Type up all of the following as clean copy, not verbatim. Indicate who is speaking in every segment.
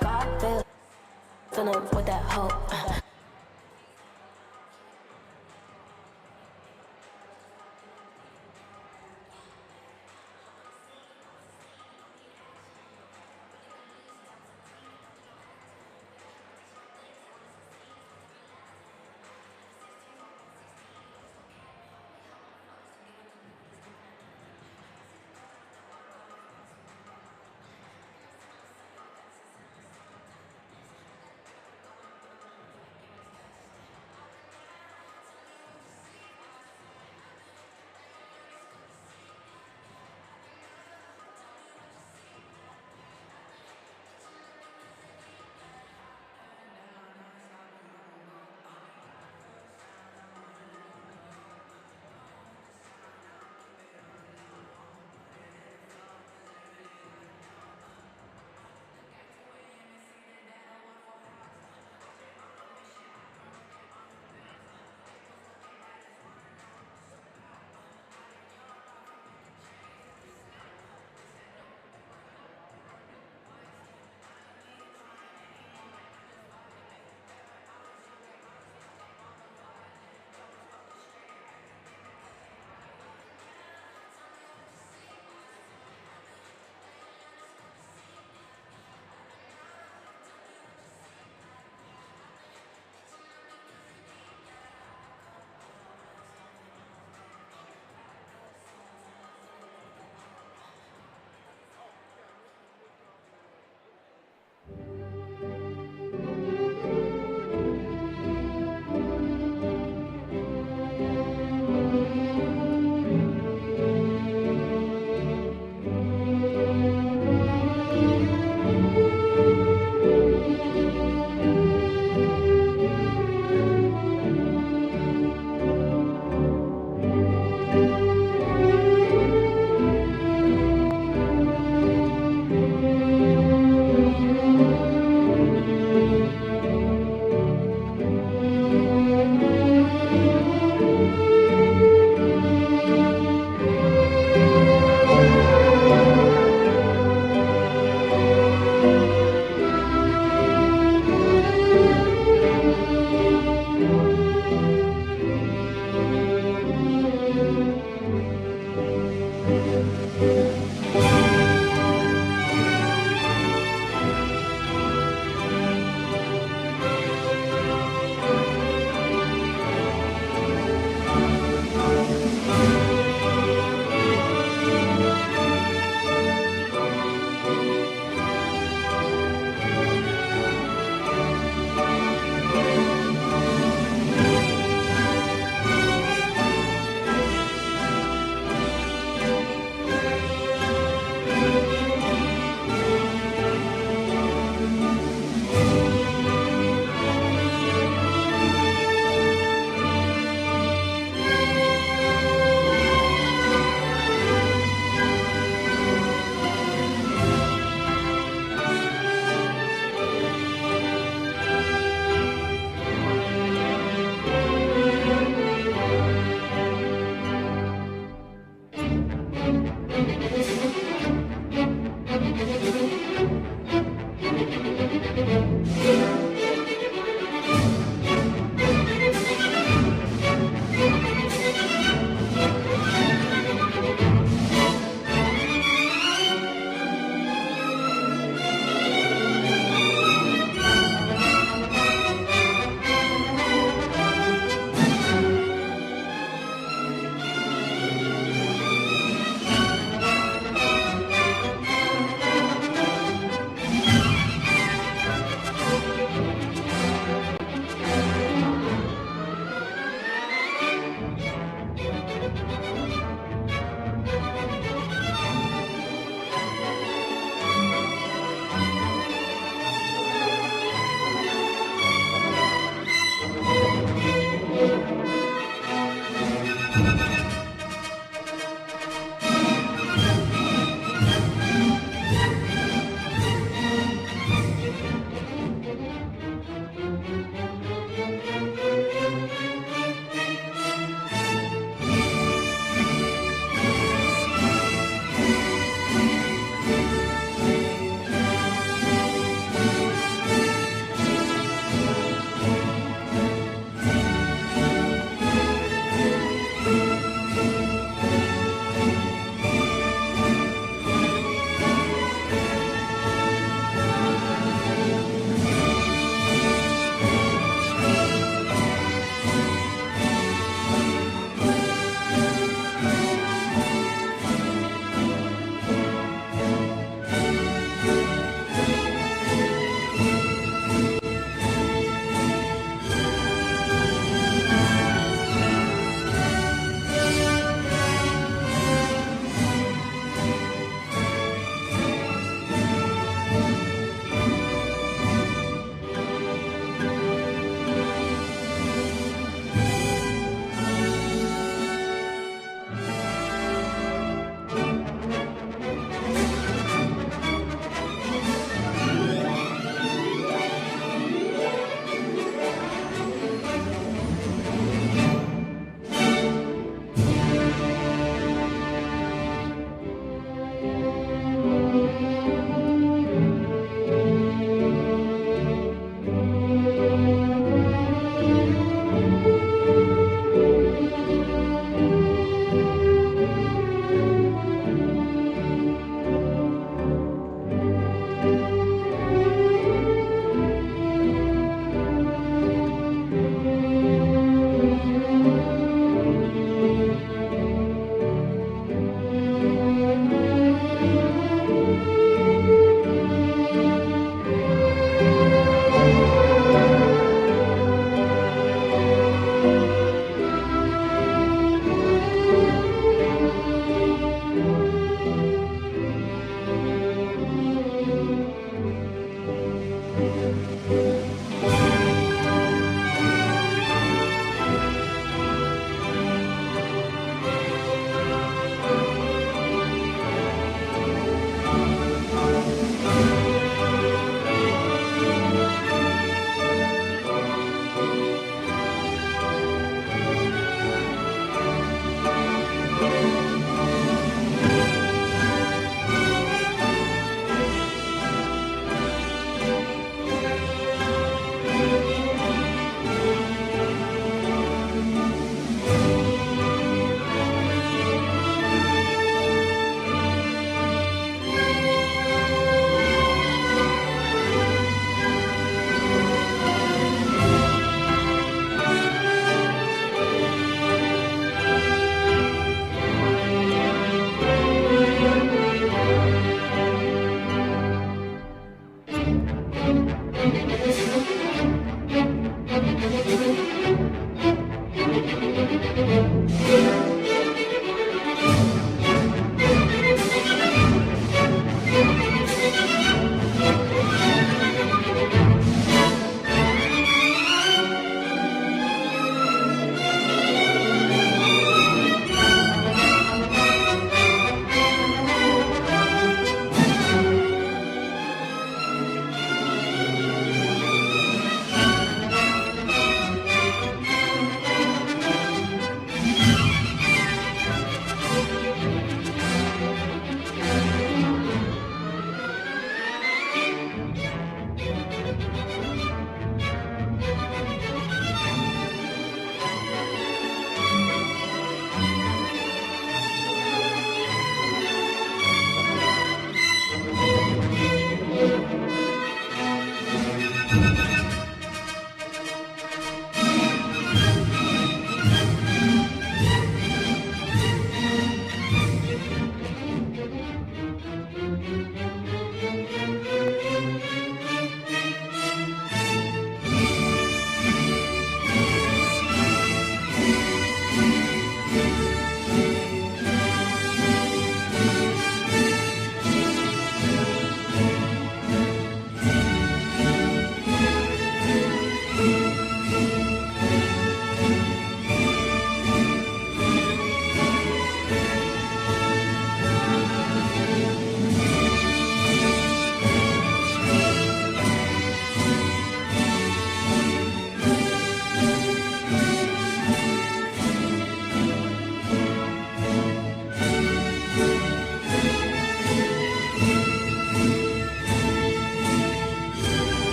Speaker 1: God feeling with that hope.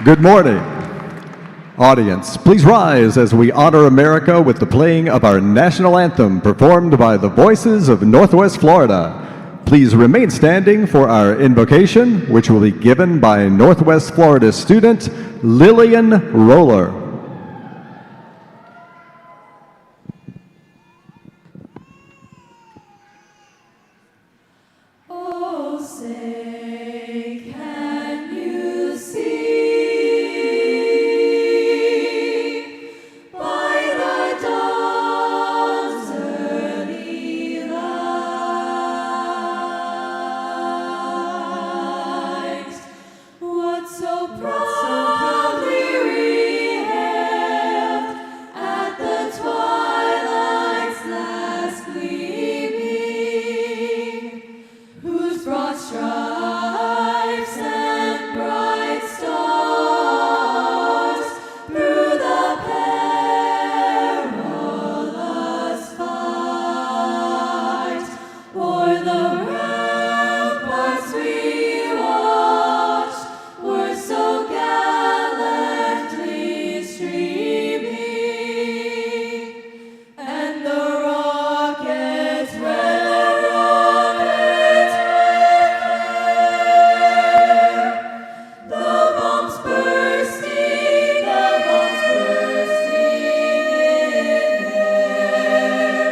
Speaker 2: Good morning. Audience, please rise as we honor America with the playing of our national anthem performed by the voices of Northwest Florida. Please remain standing for our invocation, which will be given by Northwest Florida student Lillian Roller.
Speaker 3: Oh, say, can you see by the dawn's early light what so proudly we hailed at the twilight's last gleaming, whose broad stripes and bright stars through the perilous fight o'er the ramparts we watched were so gallantly streaming, and the rockets red rockets the bombs bursting in air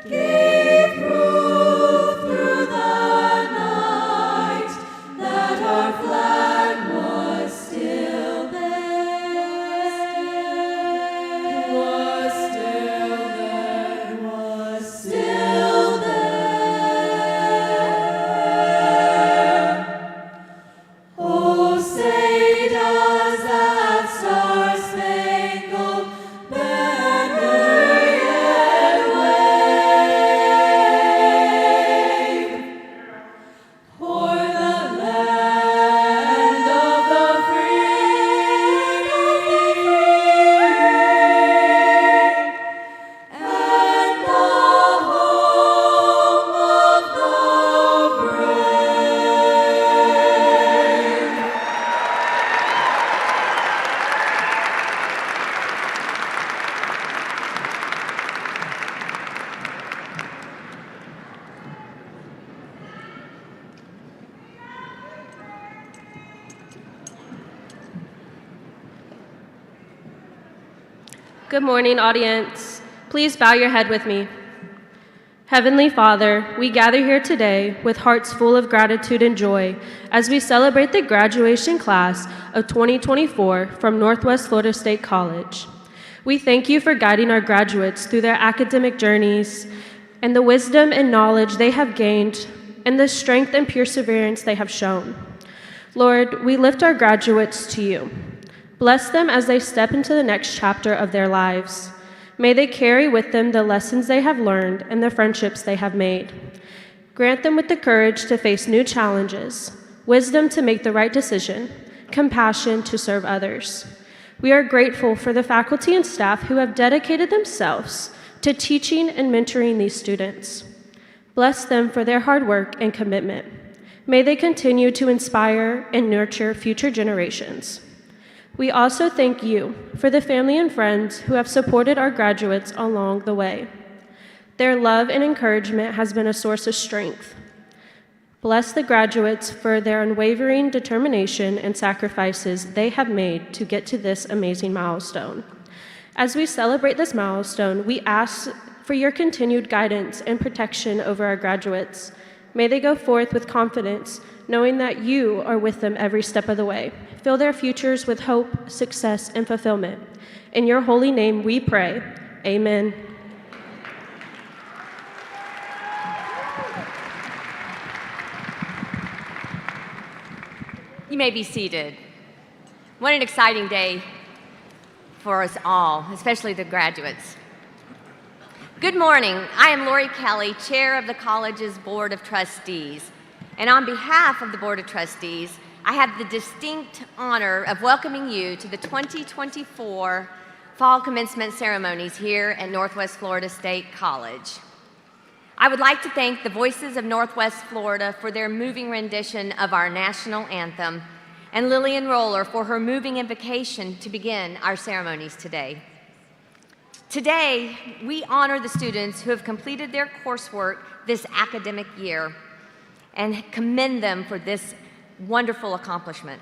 Speaker 3: gave proof through the night that our flag was still there, was still there, was still there. Oh, say does that star-spangled banner yet wave o'er the land of the free and the home of the brave?
Speaker 4: Good morning, audience. Please bow your head with me. Heavenly Father, we gather here today with hearts full of gratitude and joy as we celebrate the graduation class of 2024 from Northwest Florida State College. We thank you for guiding our graduates through their academic journeys and the wisdom and knowledge they have gained and the strength and perseverance they have shown. Lord, we lift our graduates to you. Bless them as they step into the next chapter of their lives. May they carry with them the lessons they have learned and the friendships they have made. Grant them with the courage to face new challenges, wisdom to make the right decision, compassion to serve others. We are grateful for the faculty and staff who have dedicated themselves to teaching and mentoring these students. Bless them for their hard work and commitment. May they continue to inspire and nurture future generations. We also thank you for the family and friends who have supported our graduates along the way. Their love and encouragement has been a source of strength. Bless the graduates for their unwavering determination and sacrifices they have made to get to this amazing milestone. As we celebrate this milestone, we ask for your continued guidance and protection over our graduates. May they go forth with confidence, knowing that you are with them every step of the way. Fill their futures with hope, success, and fulfillment. In your holy name we pray. Amen.
Speaker 5: You may be seated. What an exciting day for us all, especially the graduates. Good morning. I am Lori Kelly, Chair of the college's Board of Trustees. And on behalf of the Board of Trustees, I have the distinct honor of welcoming you to the 2024 Fall Commencement ceremonies here at Northwest Florida State College. I would like to thank the Voices of Northwest Florida for their moving rendition of our national anthem, and Lillian Roller for her moving invocation to begin our ceremonies today. Today, we honor the students who have completed their coursework this academic year and commend them for this wonderful accomplishment.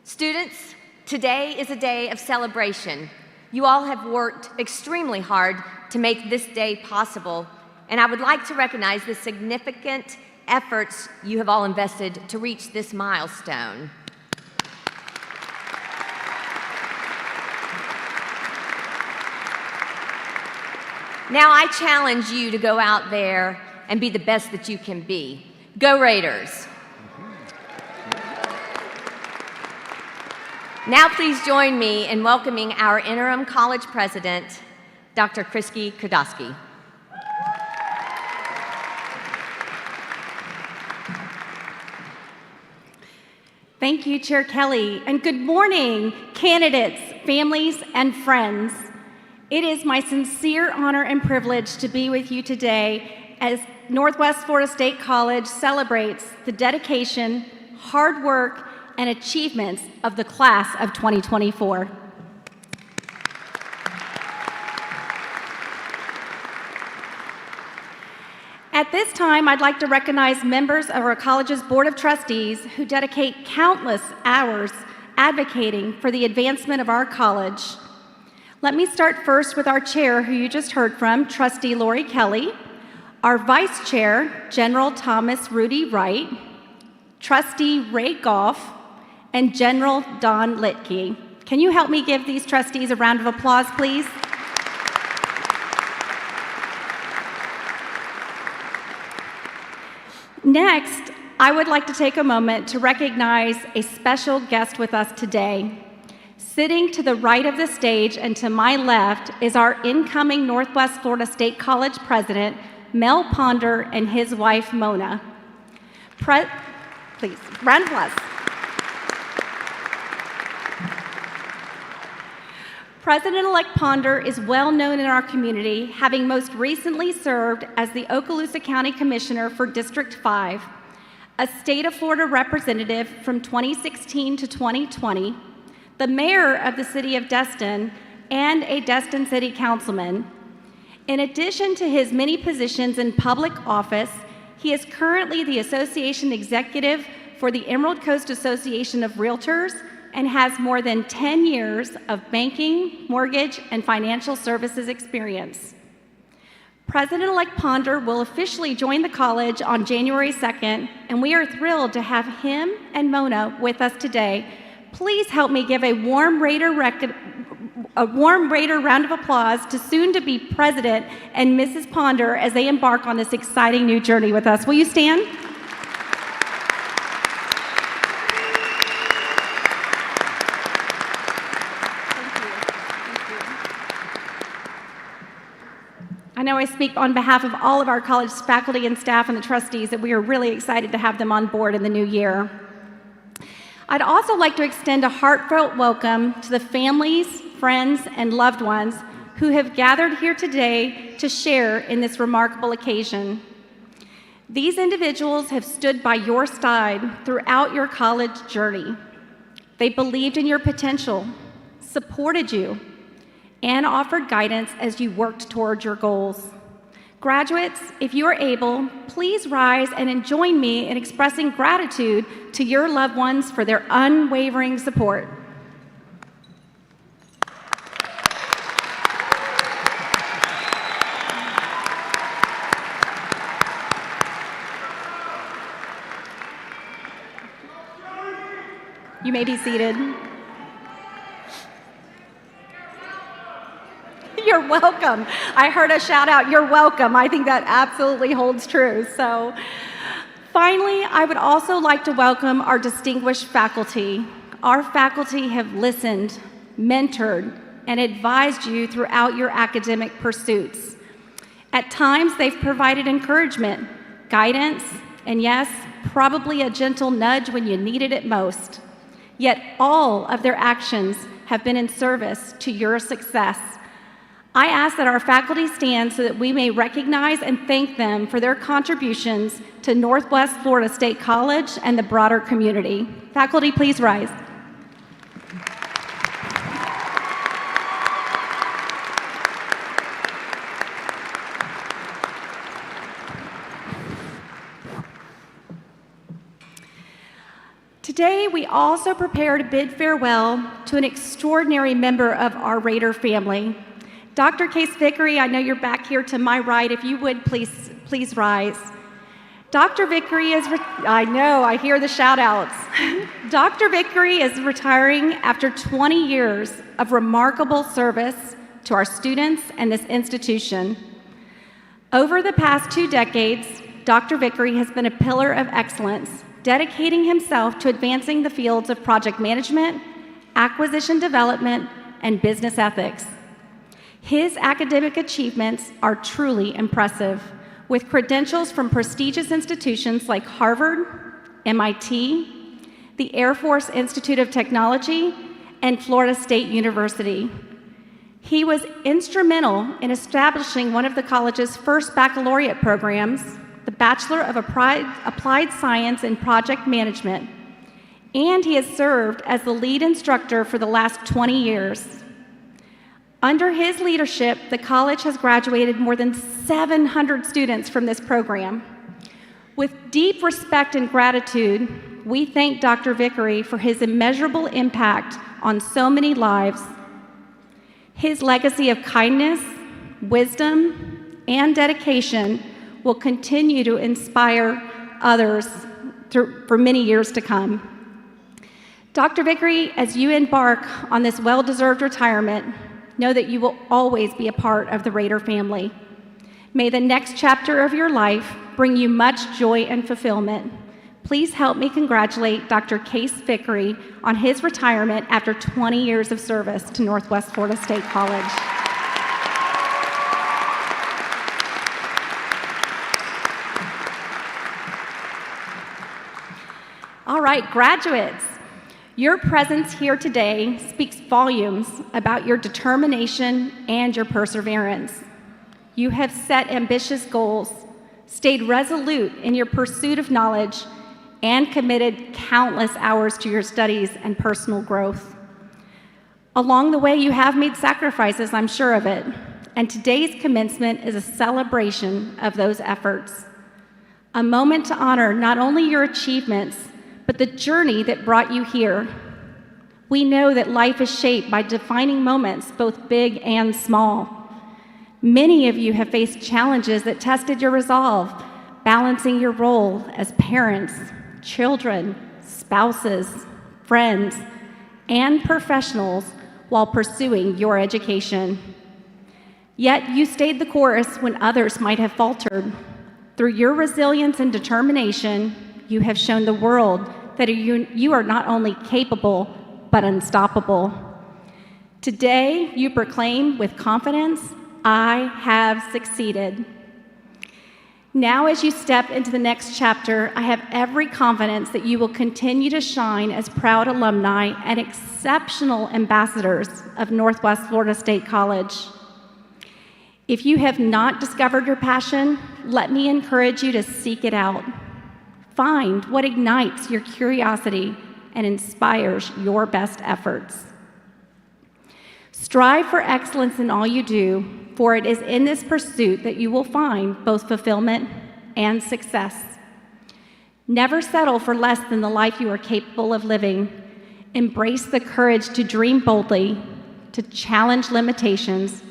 Speaker 5: Students, today is a day of celebration. You all have worked extremely hard to make this day possible, and I would like to recognize the significant efforts you have all invested to reach this milestone. Now I challenge you to go out there and be the best that you can be. Go Raiders! Now please join me in welcoming our interim college president, Dr. Krisky Kudosky.
Speaker 6: Thank you, Chair Kelly, and good morning, candidates, families, and friends. It is my sincere honor and privilege to be with you today as Northwest Florida State College celebrates the dedication, hard work, and achievements of the class of 2024. At this time, I'd like to recognize members of our college's Board of Trustees who dedicate countless hours advocating for the advancement of our college. Let me start first with our chair, who you just heard from, Trustee Lori Kelly, our vice chair, General Thomas Rudy Wright, Trustee Ray Goff, and General Don Litke. Can you help me give these trustees a round of applause, please? Next, I would like to take a moment to recognize a special guest with us today. Sitting to the right of the stage and to my left is our incoming Northwest Florida State College president, Mel Ponder, and his wife, Mona. Please, round of applause. President-elect Ponder is well known in our community, having most recently served as the Okaloosa County Commissioner for District 5, a state of Florida representative from 2016 to 2020, the mayor of the city of Destin, and a Destin City Councilman. In addition to his many positions in public office, he is currently the Association Executive for the Emerald Coast Association of Realtors and has more than 10 years of banking, mortgage, and financial services experience. President-elect Ponder will officially join the college on January 2nd, and we are thrilled to have him and Mona with us today. Please help me give a warm Raider round of applause to soon-to-be President and Mrs. Ponder as they embark on this exciting new journey with us. Will you stand? I know I speak on behalf of all of our college faculty and staff and the trustees that we are really excited to have them on board in the new year. I'd also like to extend a heartfelt welcome to the families, friends, and loved ones who have gathered here today to share in this remarkable occasion. These individuals have stood by your side throughout your college journey. They believed in your potential, supported you, and offered guidance as you worked toward your goals. Graduates, if you are able, please rise and join me in expressing gratitude to your loved ones for their unwavering support. You may be seated. You're welcome. I heard a shout out, you're welcome. I think that absolutely holds true. So finally, I would also like to welcome our distinguished faculty. Our faculty have listened, mentored, and advised you throughout your academic pursuits. At times, they've provided encouragement, guidance, and yes, probably a gentle nudge when you needed it most. Yet all of their actions have been in service to your success. I ask that our faculty stand so that we may recognize and thank them for their contributions to Northwest Florida State College and the broader community. Faculty, please rise. Today, we also prepare to bid farewell to an extraordinary member of our Raider family. Dr. Case Vickery, I know you're back here to my right. If you would, please rise. Dr. Vickery is, I know, I hear the shout outs. Dr. Vickery is retiring after 20 years of remarkable service to our students and this institution. Over the past 2 decades, Dr. Vickery has been a pillar of excellence, dedicating himself to advancing the fields of project management, acquisition development, and business ethics. His academic achievements are truly impressive, with credentials from prestigious institutions like Harvard, MIT, the Air Force Institute of Technology, and Florida State University. He was instrumental in establishing one of the college's first baccalaureate programs, the Bachelor of Applied Science in Project Management, and he has served as the lead instructor for the last 20 years. Under his leadership, the college has graduated more than 700 students from this program. With deep respect and gratitude, we thank Dr. Vickery for his immeasurable impact on so many lives. His legacy of kindness, wisdom, and dedication will continue to inspire others for many years to come. Dr. Vickery, as you embark on this well-deserved retirement, know that you will always be a part of the Raider family. May the next chapter of your life bring you much joy and fulfillment. Please help me congratulate Dr. Case Vickery on his retirement after 20 years of service to Northwest Florida State College. All right, graduates, your presence here today speaks volumes about your determination and your perseverance. You have set ambitious goals, stayed resolute in your pursuit of knowledge, and committed countless hours to your studies and personal growth. Along the way, you have made sacrifices, I'm sure of it, and today's commencement is a celebration of those efforts. A moment to honor not only your achievements, but the journey that brought you here. We know that life is shaped by defining moments, both big and small. Many of you have faced challenges that tested your resolve, balancing your role as parents, children, spouses, friends, and professionals while pursuing your education. Yet you stayed the course when others might have faltered. Through your resilience and determination, you have shown the world that you are not only capable, but unstoppable. Today, you proclaim with confidence, I have succeeded. Now, as you step into the next chapter, I have every confidence that you will continue to shine as proud alumni and exceptional ambassadors of Northwest Florida State College. If you have not discovered your passion, let me encourage you to seek it out. Find what ignites your curiosity and inspires your best efforts. Strive for excellence in all you do, for it is in this pursuit that you will find both fulfillment and success. Never settle for less than the life you are capable of living. Embrace the courage to dream boldly, to challenge limitations,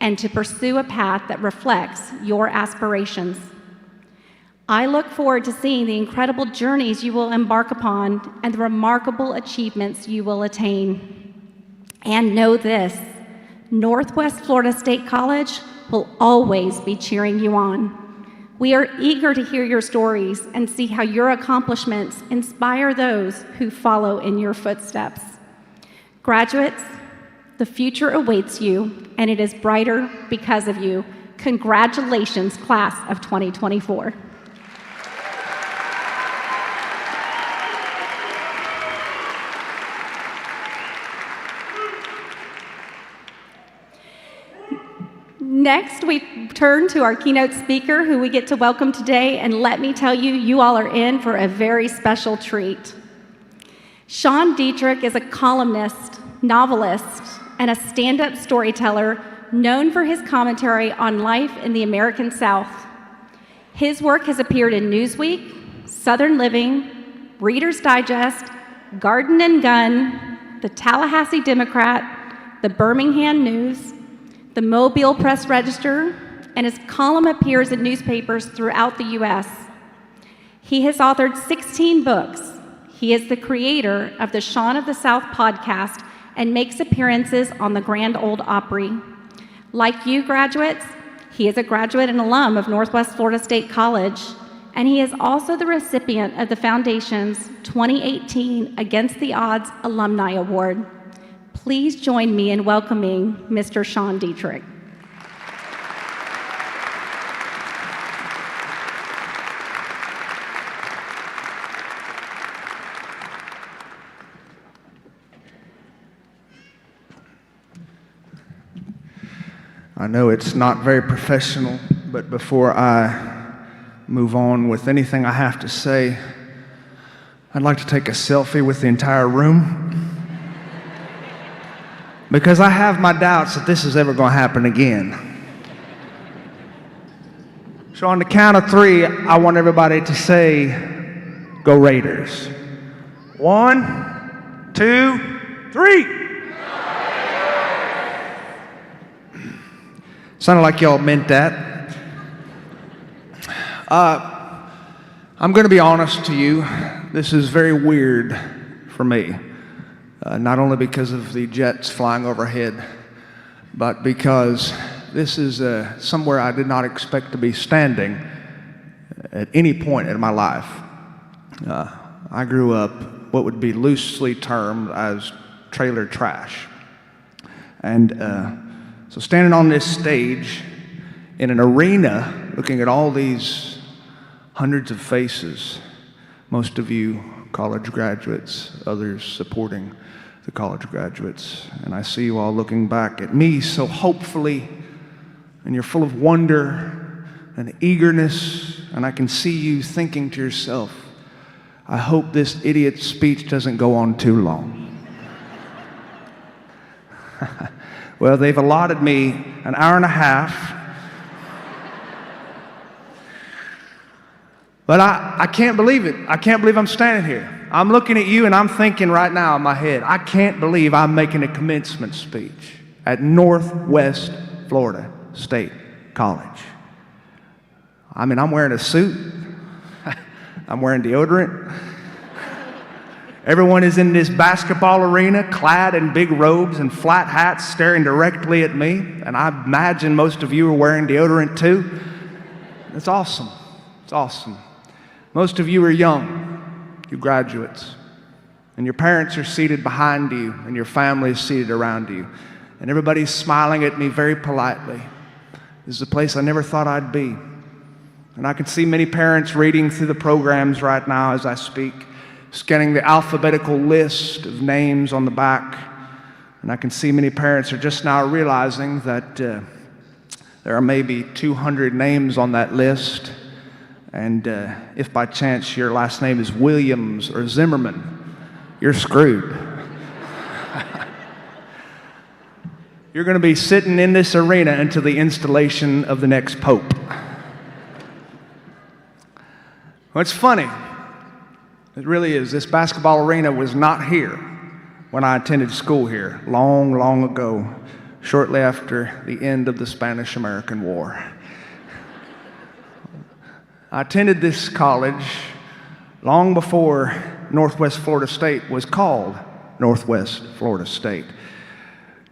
Speaker 6: and to pursue a path that reflects your aspirations. I look forward to seeing the incredible journeys you will embark upon and the remarkable achievements you will attain. And know this, Northwest Florida State College will always be cheering you on. We are eager to hear your stories and see how your accomplishments inspire those who follow in your footsteps. Graduates, the future awaits you, and it is brighter because of you. Congratulations, class of 2024. Next, we turn to our keynote speaker, who we get to welcome today, and let me tell you, you all are in for a very special treat. Sean Dietrich is a columnist, novelist, and a stand-up storyteller known for his commentary on life in the American South. His work has appeared in Newsweek, Southern Living, Reader's Digest, Garden and Gun, the Tallahassee Democrat, the Birmingham News, the Mobile Press Register, and his column appears in newspapers throughout the U.S. He has authored 16 books. He is the creator of the Sean of the South podcast and makes appearances on the Grand Ole Opry. Like you graduates, he is a graduate and alum of Northwest Florida State College, and he is also the recipient of the Foundation's 2018 Against the Odds Alumni Award. Please join me in welcoming Mr. Sean Dietrich.
Speaker 7: I know it's not very professional, but before I move on with anything I have to say, I'd like to take a selfie with the entire room, because I have my doubts that this is ever going to happen again. So on the count of 3, I want everybody to say, "Go Raiders." 1, 2, 3. Sounded like y'all meant that. I'm going to be honest to you. This is very weird for me. Not only because of the jets flying overhead, but because this is somewhere I did not expect to be standing at any point in my life. I grew up what would be loosely termed as trailer trash. And so standing on this stage in an arena, looking at all these hundreds of faces, most of you college graduates, others supporting the college graduates, and I see you all looking back at me so hopefully, and you're full of wonder and eagerness, and I can see you thinking to yourself, I hope this idiot's speech doesn't go on too long. Well, they've allotted me an hour and a half, but I can't believe it. I can't believe I'm standing here. I'm looking at you and I'm thinking right now in my head, I can't believe I'm making a commencement speech at Northwest Florida State College. I mean, I'm wearing a suit. I'm wearing deodorant. Everyone is in this basketball arena clad in big robes and flat hats staring directly at me, and I imagine most of you are wearing deodorant too. It's awesome. It's awesome. Most of you are young, you graduates, and your parents are seated behind you and your family is seated around you, and everybody's smiling at me very politely. This is a place I never thought I'd be. And I can see many parents reading through the programs right now as I speak, scanning the alphabetical list of names on the back. And I can see many parents are just now realizing that there are maybe 200 names on that list. And if by chance your last name is Williams or Zimmerman, you're screwed. You're going to be sitting in this arena until the installation of the next pope. Well, it's funny. It really is. This basketball arena was not here when I attended school here long, long ago, shortly after the end of the Spanish-American War. I attended this college long before Northwest Florida State was called Northwest Florida State.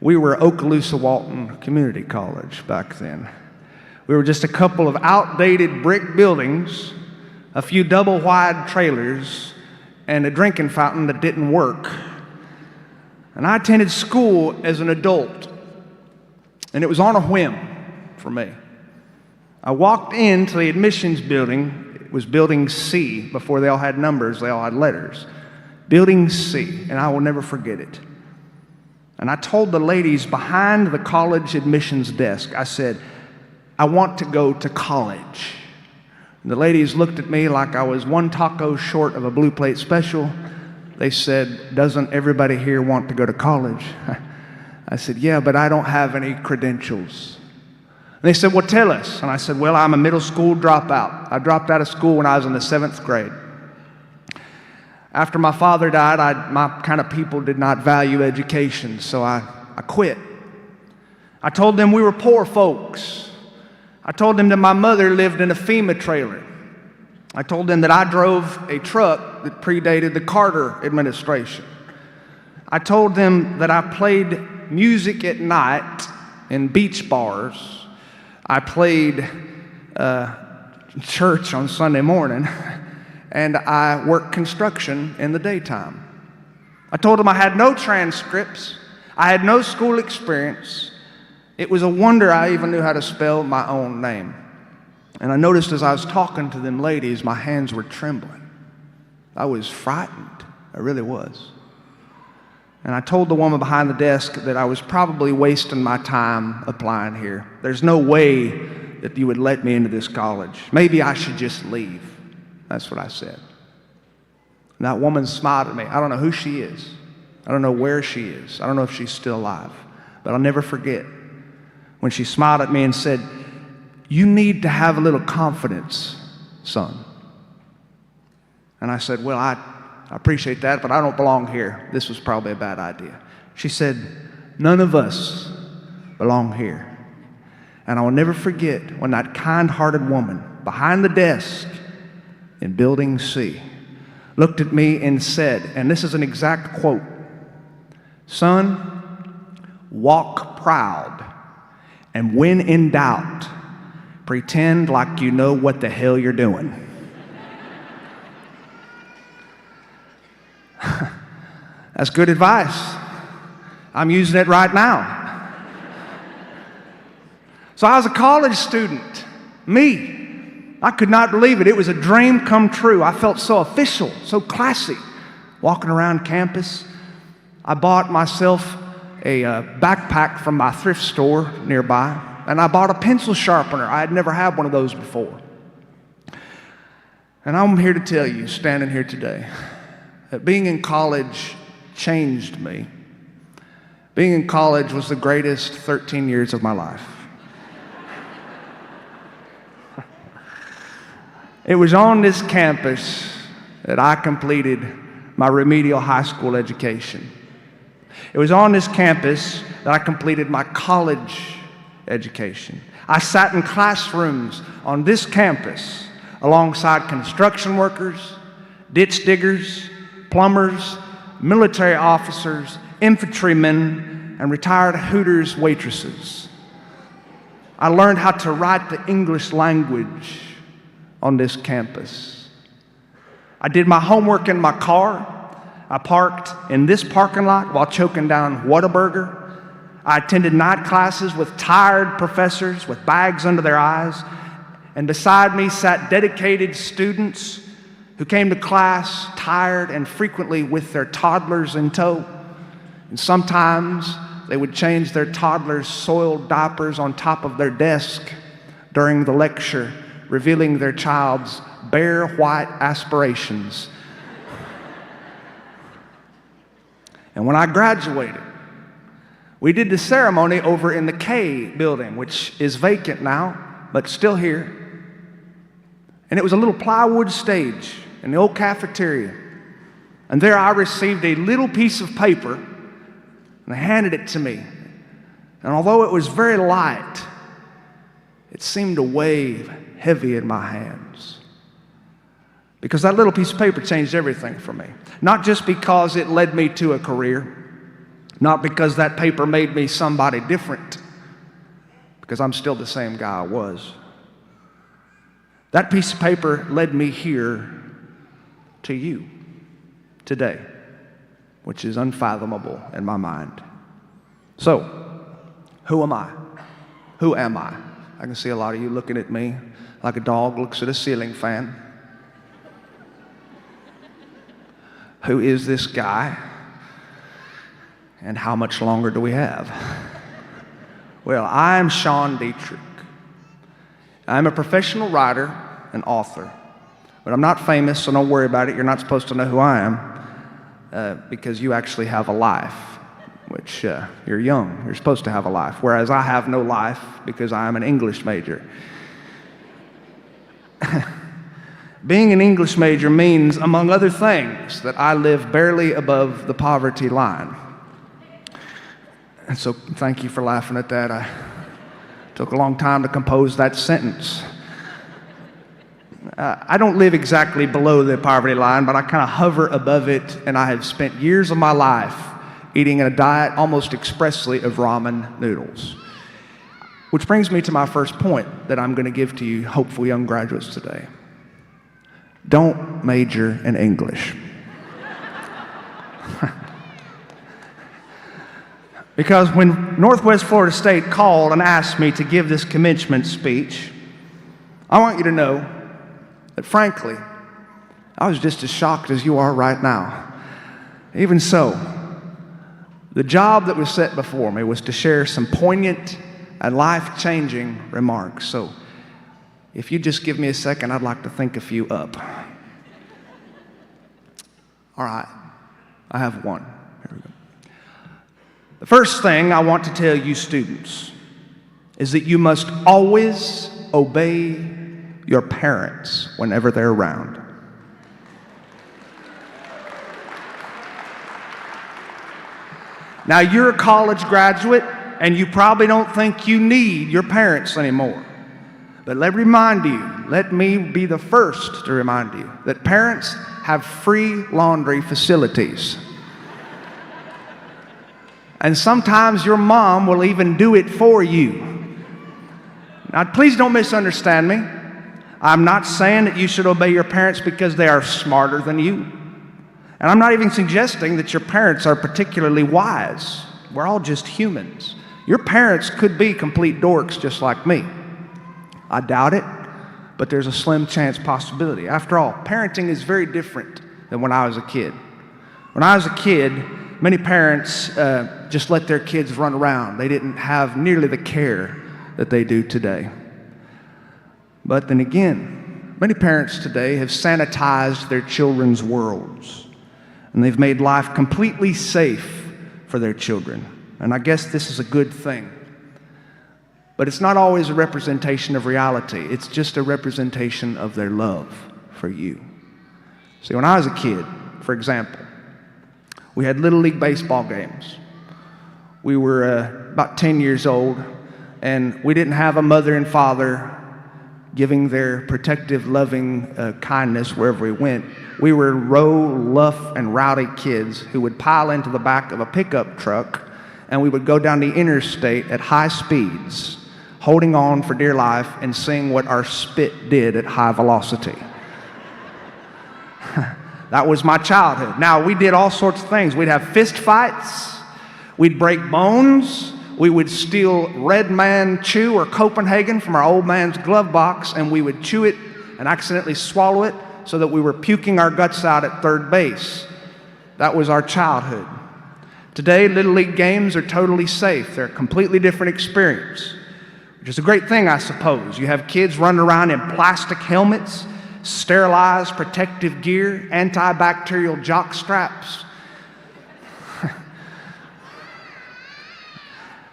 Speaker 7: We were Okaloosa-Walton Community College back then. We were just a couple of outdated brick buildings, a few double-wide trailers, and a drinking fountain that didn't work. And I attended school as an adult, and it was on a whim for me. I walked into the admissions building. It was Building C. Before they all had numbers, they all had letters. Building C, and I will never forget it. And I told the ladies behind the college admissions desk, I said, I want to go to college. And the ladies looked at me like I was one taco short of a blue plate special. They said, "Doesn't everybody here want to go to college?" I said, "Yeah, but I don't have any credentials." And they said, "Well, tell us." And I said, "Well, I'm a middle school dropout. I dropped out of school when I was in the 7th grade. After my father died, my kind of people did not value education, so I quit. I told them we were poor folks. I told them that my mother lived in a FEMA trailer. I told them that I drove a truck that predated the Carter administration. I told them that I played music at night in beach bars. I played church on Sunday morning, and I worked construction in the daytime. I told them I had no transcripts. I had no school experience. It was a wonder I even knew how to spell my own name. And I noticed as I was talking to them ladies, my hands were trembling. I was frightened. I really was. And I told the woman behind the desk that I was probably wasting my time applying here. There's no way that you would let me into this college. Maybe I should just leave. That's what I said. And that woman smiled at me. I don't know who she is. I don't know where she is. I don't know if she's still alive. But I'll never forget when she smiled at me and said, "You need to have a little confidence, son." And I said, "Well, I appreciate that, but I don't belong here. This was probably a bad idea." She said, "None of us belong here." And I will never forget when that kind-hearted woman behind the desk in Building C looked at me and said, and this is an exact quote, "Son, walk proud, and when in doubt, pretend like you know what the hell you're doing." That's good advice. I'm using it right now. So I was a college student. Me. I could not believe it. It was a dream come true. I felt so official, so classy, walking around campus. I bought myself a backpack from my thrift store nearby, and I bought a pencil sharpener. I had never had one of those before. And I'm here to tell you, standing here today, that being in college changed me. Being in college was the greatest 13 years of my life. It was on this campus that I completed my remedial high school education. It was on this campus that I completed my college education. I sat in classrooms on this campus alongside construction workers, ditch diggers, plumbers, military officers, infantrymen, and retired Hooters waitresses. I learned how to write the English language on this campus. I did my homework in my car. I parked in this parking lot while choking down Whataburger. I attended night classes with tired professors with bags under their eyes. And beside me sat dedicated students who came to class tired and frequently with their toddlers in tow. And sometimes they would change their toddlers' soiled diapers on top of their desk during the lecture, revealing their child's bare white aspirations. And when I graduated, we did the ceremony over in the K building, which is vacant now, but still here. And it was a little plywood stage in the old cafeteria. And there I received a little piece of paper, and they handed it to me. And although it was very light, it seemed to weigh heavy in my hands. Because that little piece of paper changed everything for me. Not just because it led me to a career, not because that paper made me somebody different, because I'm still the same guy I was. That piece of paper led me here to you today, which is unfathomable in my mind. So, who am I? Who am I? I can see a lot of you looking at me like a dog looks at a ceiling fan. Who is this guy? And how much longer do we have? Well, I'm Sean Dietrich. I'm a professional writer and author, but I'm not famous, so don't worry about it. You're not supposed to know who I am because you actually have a life, which you're young. You're supposed to have a life, whereas I have no life because I am an English major. Being an English major means, among other things, that I live barely above the poverty line. And so thank you for laughing at that. I took a long time to compose that sentence. I don't live exactly below the poverty line, but I kind of hover above it, and I have spent years of my life eating a diet almost expressly of ramen noodles. Which brings me to my first point that I'm going to give to you, hopeful young graduates today. Don't major in English. Because when Northwest Florida State called and asked me to give this commencement speech, I want you to know that frankly, I was just as shocked as you are right now. Even so, the job that was set before me was to share some poignant and life-changing remarks. So if you just give me a second, I'd like to think a few up. All right, I have one. Here we go. The first thing I want to tell you students is that you must always obey your parents whenever they're around. Now, you're a college graduate, and you probably don't think you need your parents anymore. But let me be the first to remind you that parents have free laundry facilities. And sometimes your mom will even do it for you. Now, please don't misunderstand me. I'm not saying that you should obey your parents because they are smarter than you. And I'm not even suggesting that your parents are particularly wise. We're all just humans. Your parents could be complete dorks just like me. I doubt it, but there's a slim chance possibility. After all, parenting is very different than when I was a kid. When I was a kid, many parents just let their kids run around. They didn't have nearly the care that they do today. But then again, many parents today have sanitized their children's worlds, and they've made life completely safe for their children. And I guess this is a good thing. But it's not always a representation of reality. It's just a representation of their love for you. See, when I was a kid, for example, we had Little League baseball games. We were about 10 years old, and we didn't have a mother and father giving their protective, loving kindness wherever we went. We were rough and rowdy kids who would pile into the back of a pickup truck, and we would go down the interstate at high speeds, holding on for dear life and seeing what our spit did at high velocity. That was my childhood. Now, we did all sorts of things. We'd have fist fights. We'd break bones. We would steal Red Man Chew or Copenhagen from our old man's glove box, and we would chew it and accidentally swallow it so that we were puking our guts out at third base. That was our childhood. Today, Little League games are totally safe. They're a completely different experience, which is a great thing, I suppose. You have kids running around in plastic helmets, sterilized protective gear, antibacterial jock straps.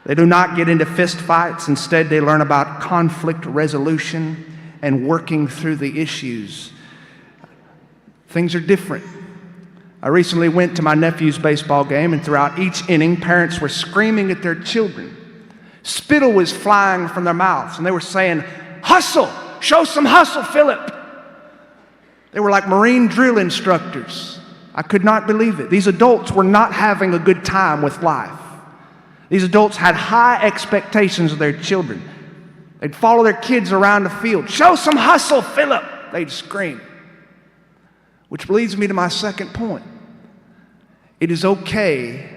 Speaker 7: They do not get into fist fights. Instead, they learn about conflict resolution and working through the issues. Things are different. I recently went to my nephew's baseball game, and throughout each inning, parents were screaming at their children. Spittle was flying from their mouths, and they were saying, "Hustle! Show some hustle, Philip!" They were like Marine drill instructors. I could not believe it. These adults were not having a good time with life. These adults had high expectations of their children. They'd follow their kids around the field. "Show some hustle, Philip!" they'd scream. Which leads me to my second point. It is okay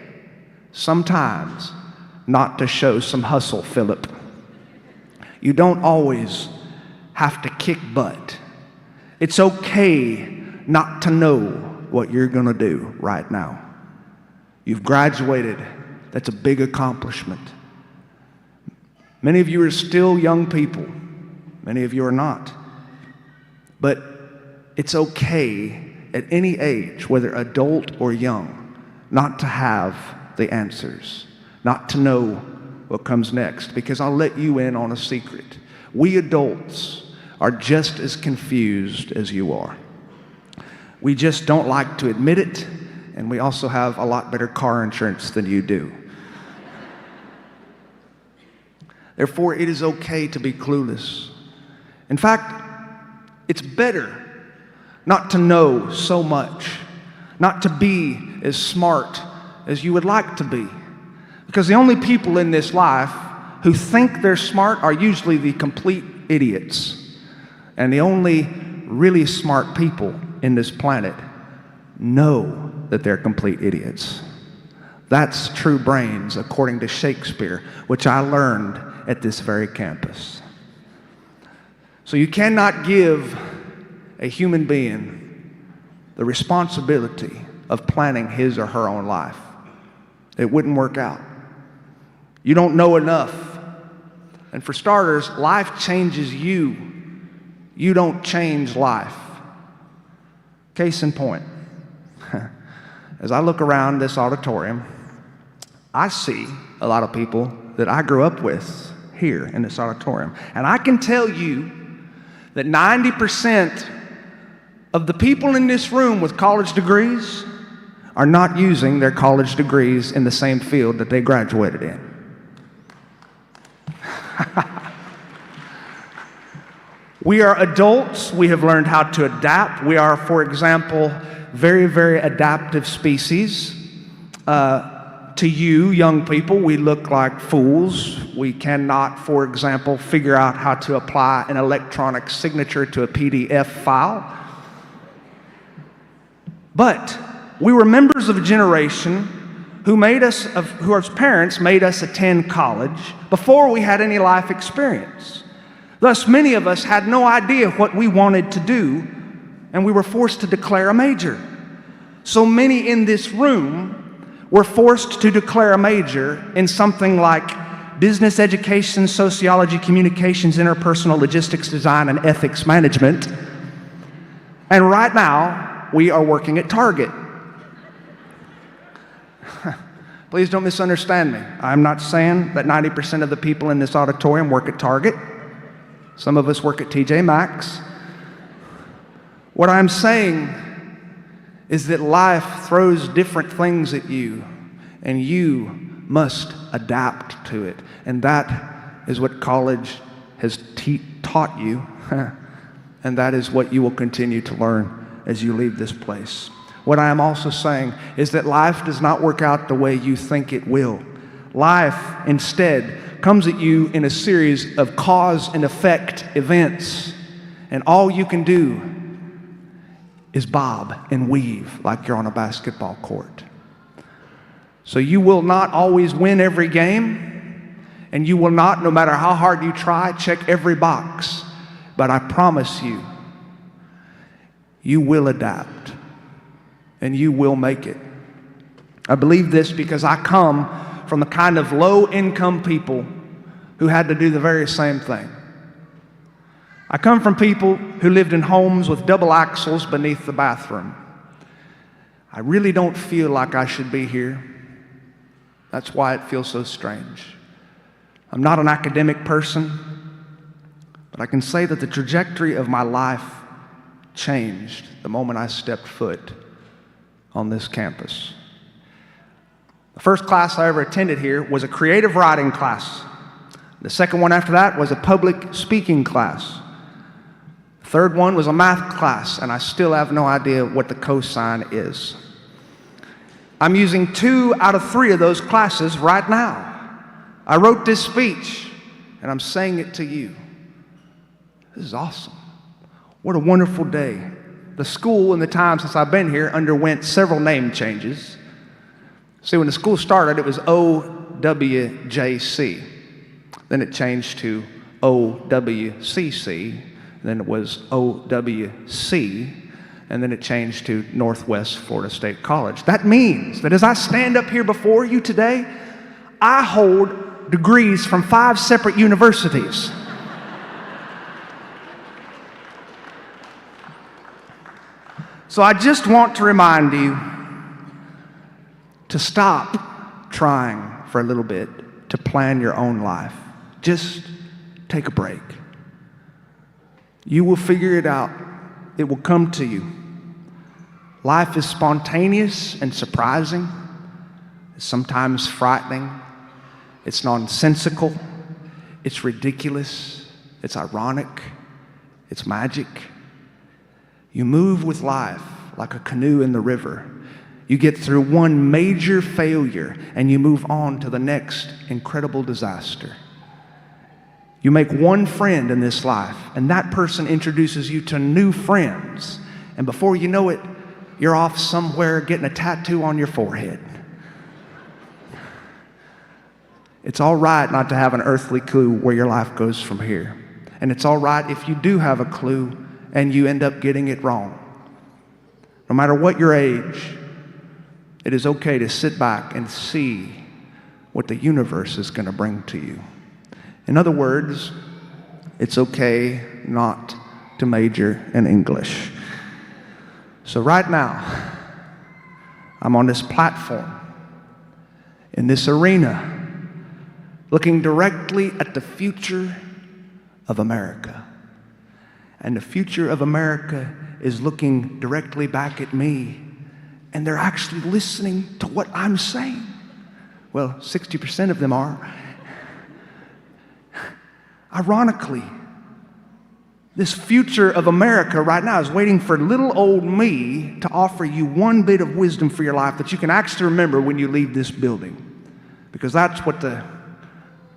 Speaker 7: sometimes not to show some hustle, Philip. You don't always have to kick butt. It's okay not to know what you're going to do right now. You've graduated. That's a big accomplishment. Many of you are still young people. Many of you are not. But it's okay at any age, whether adult or young, not to have the answers, not to know what comes next, because I'll let you in on a secret. We adults are just as confused as you are. We just don't like to admit it, and we also have a lot better car insurance than you do. Therefore, it is okay to be clueless. In fact, it's better not to know so much, not to be as smart as you would like to be. Because the only people in this life who think they're smart are usually the complete idiots. And the only really smart people in this planet know that they're complete idiots. That's true brains, according to Shakespeare, which I learned at this very campus. So you cannot give a human being the responsibility of planning his or her own life. It wouldn't work out. You don't know enough. And for starters, life changes you. You don't change life. Case in point, as I look around this auditorium, I see a lot of people that I grew up with here in this auditorium. And I can tell you that 90% of the people in this room with college degrees are not using their college degrees in the same field that they graduated in. We are adults. We have learned how to adapt. We are, for example, very, very adaptive species. To you, young people, we look like fools. We cannot, for example, figure out how to apply an electronic signature to a PDF file. But we were members of a generation whose parents made us attend college before we had any life experience. Thus, many of us had no idea what we wanted to do, and we were forced to declare a major. So many in this room were forced to declare a major in something like business education, sociology, communications, interpersonal, logistics, design, and ethics management. And right now, we are working at Target. Please don't misunderstand me. I'm not saying that 90% of the people in this auditorium work at Target. Some of us work at TJ Maxx. What I'm saying is that life throws different things at you, and you must adapt to it. And that is what college has taught you, and that is what you will continue to learn as you leave this place. What I am also saying is that life does not work out the way you think it will. Life, instead, comes at you in a series of cause and effect events, and all you can do is bob and weave like you're on a basketball court. So you will not always win every game, and you will not, no matter how hard you try, check every box. But I promise you, you will adapt, and you will make it. I believe this because I come from the kind of low-income people who had to do the very same thing. I come from people who lived in homes with double axles beneath the bathroom. I really don't feel like I should be here. That's why it feels so strange. I'm not an academic person, but I can say that the trajectory of my life changed the moment I stepped foot on this campus. The first class I ever attended here was a creative writing class. The second one after that was a public speaking class. The third one was a math class, and I still have no idea what the cosine is. I'm using 2 out of 3 of those classes right now. I wrote this speech, and I'm saying it to you. This is awesome. What a wonderful day. The school, in the time since I've been here, underwent several name changes. See, when the school started, it was OWJC. Then it changed to OWCC. Then it was OWC. And then it changed to Northwest Florida State College. That means that as I stand up here before you today, I hold degrees from 5 separate universities. So I just want to remind you to stop trying for a little bit to plan your own life. Just take a break. You will figure it out. It will come to you. Life is spontaneous and surprising. It's sometimes frightening. It's nonsensical. It's ridiculous. It's ironic. It's magic. You move with life like a canoe in the river. You get through one major failure and you move on to the next incredible disaster. You make one friend in this life, and that person introduces you to new friends. And before you know it, you're off somewhere getting a tattoo on your forehead. It's all right not to have an earthly clue where your life goes from here. And it's all right if you do have a clue and you end up getting it wrong. No matter what your age, it is okay to sit back and see what the universe is going to bring to you. In other words, it's okay not to major in English. So right now, I'm on this platform, in this arena, looking directly at the future of America. And the future of America is looking directly back at me, and they're actually listening to what I'm saying. Well, 60% of them are. Ironically, this future of America right now is waiting for little old me to offer you one bit of wisdom for your life that you can actually remember when you leave this building. Because that's what the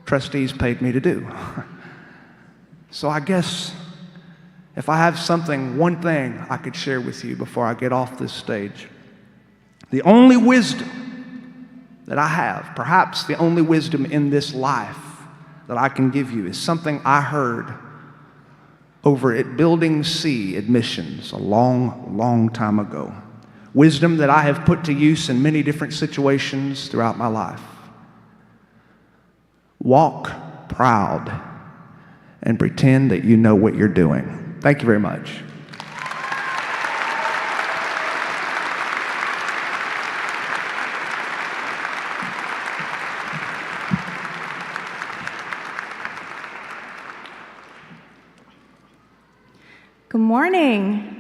Speaker 7: trustees paid me to do. So I guess if I have one thing I could share with you before I get off this stage, the only wisdom that I have, perhaps the only wisdom in this life that I can give you, is something I heard over at Building C admissions a long, long time ago. Wisdom that I have put to use in many different situations throughout my life. Walk proud and pretend that you know what you're doing. Thank you very much.
Speaker 8: Good morning.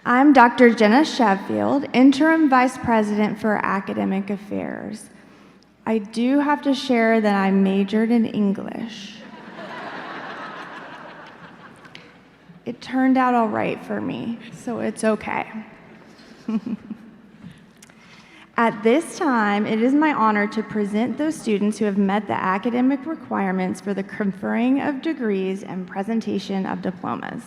Speaker 8: I'm Dr. Jenna Sheffield, Interim Vice President for Academic Affairs. I do have to share that I majored in English. It turned out all right for me, so it's okay. At this time, it is my honor to present those students who have met the academic requirements for the conferring of degrees and presentation of diplomas.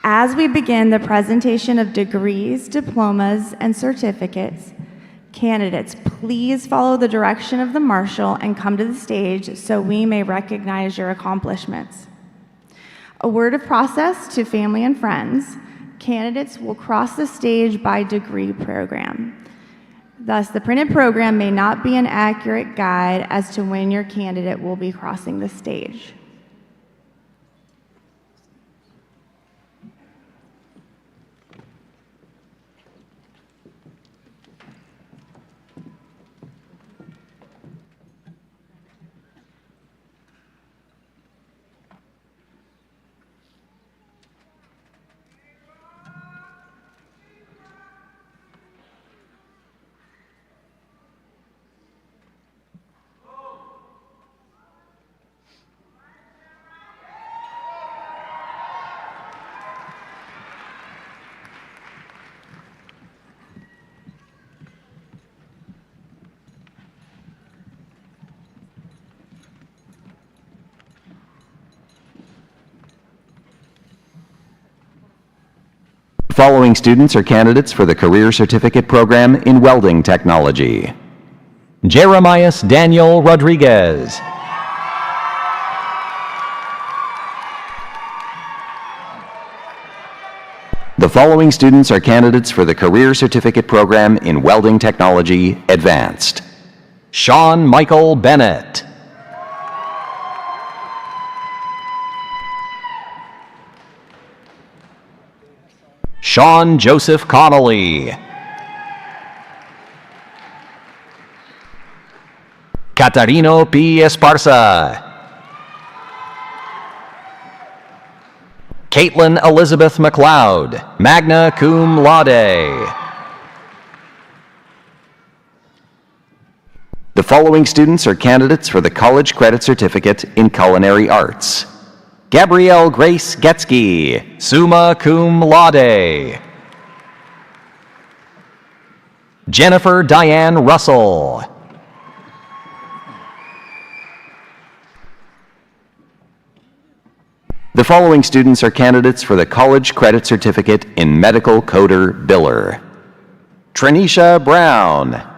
Speaker 8: As we begin the presentation of degrees, diplomas, and certificates, candidates, please follow the direction of the marshal and come to the stage so we may recognize your accomplishments. A word of process to family and friends. Candidates will cross the stage by degree program. Thus, the printed program may not be an accurate guide as to when your candidate will be crossing the stage.
Speaker 9: Following students are candidates for the Career Certificate Program in Welding Technology. Jeremias Daniel Rodriguez. The following students are candidates for the Career Certificate Program in Welding Technology Advanced. Sean Michael Bennett. Sean Joseph Connolly. Catarino P. Esparza. Caitlin Elizabeth McLeod, magna cum laude. The following students are candidates for the College Credit Certificate in Culinary Arts. Gabrielle Grace Getsky, summa cum laude. Jennifer Diane Russell. The following students are candidates for the College Credit Certificate in Medical Coder Biller. Trenisha Brown.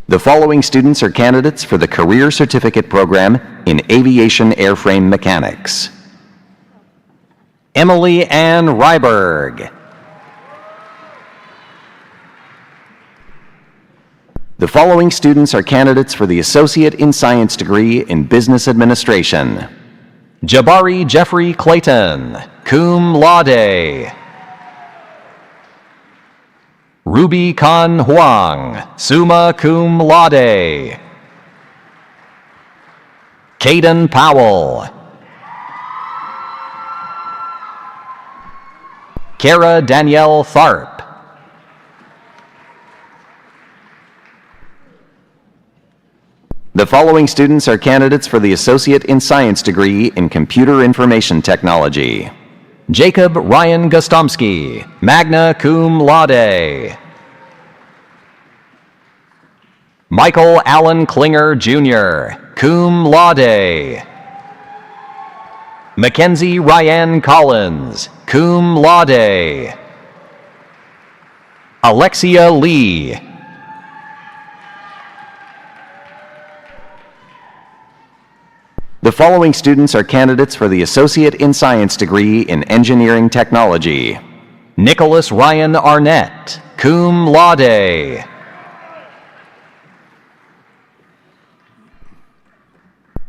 Speaker 9: The following students are candidates for the Career Certificate Program in Aviation Airframe Mechanics. Emily Ann Ryberg. The following students are candidates for the Associate in Science degree in Business Administration. Jabari Jeffrey Clayton, cum laude. Ruby Khan Huang, summa cum laude. Caden Powell. Kara Danielle Tharp. The following students are candidates for the Associate in Science degree in Computer Information Technology. Jacob Ryan Gostomski, magna cum laude. Michael Allen Klinger, Jr., cum laude. Mackenzie Ryan Collins, cum laude. Alexia Lee. The following students are candidates for the Associate in Science degree in Engineering Technology. Nicholas Ryan Arnett, cum laude.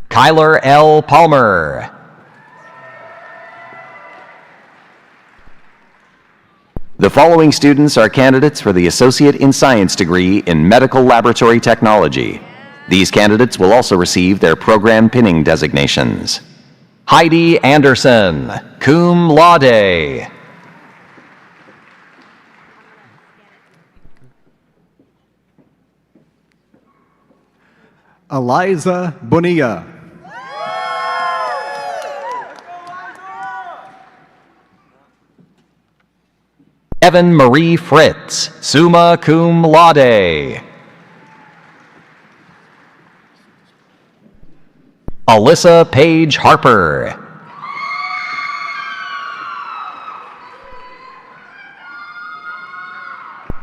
Speaker 9: Kyler L. Palmer. The following students are candidates for the Associate in Science degree in Medical Laboratory Technology. These candidates will also receive their program pinning designations. Heidi Anderson, cum laude.
Speaker 2: Eliza Bonilla.
Speaker 9: Evan Marie Fritz, summa cum laude. Alyssa Paige Harper.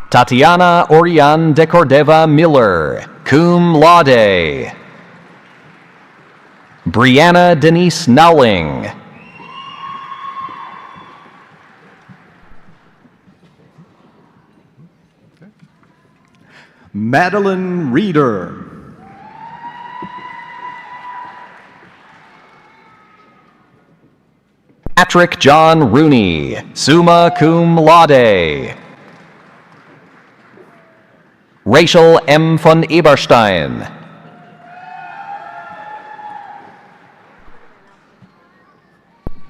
Speaker 9: Tatiana Orion de Cordova Miller, cum laude. Brianna Denise Nowling.
Speaker 2: Madeline Reeder.
Speaker 9: Patrick John Rooney, summa cum laude. Rachel M. von Eberstein.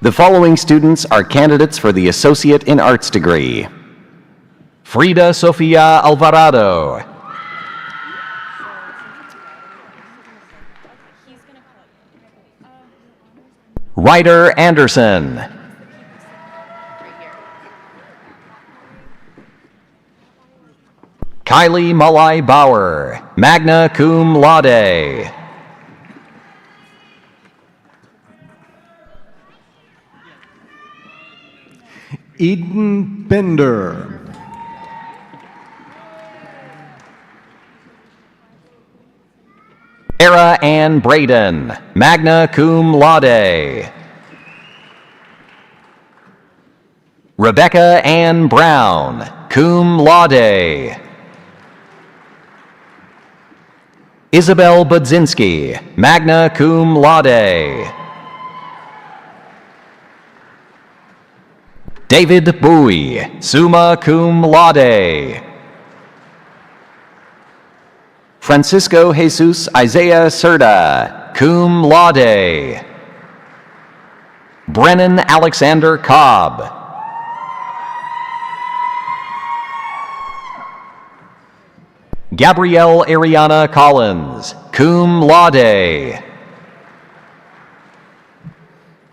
Speaker 9: The following students are candidates for the Associate in Arts degree. Frida Sofia Alvarado. Ryder Anderson. Kylie Malai Bauer, magna cum laude.
Speaker 2: Eden Bender.
Speaker 9: Sarah Ann Braden, magna cum laude. Rebecca Ann Brown, cum laude. Isabel Budzinski, magna cum laude. David Bowie, summa cum laude. Francisco Jesus Isaiah Cerda, cum laude. Brennan Alexander Cobb. Gabrielle Ariana Collins, cum laude.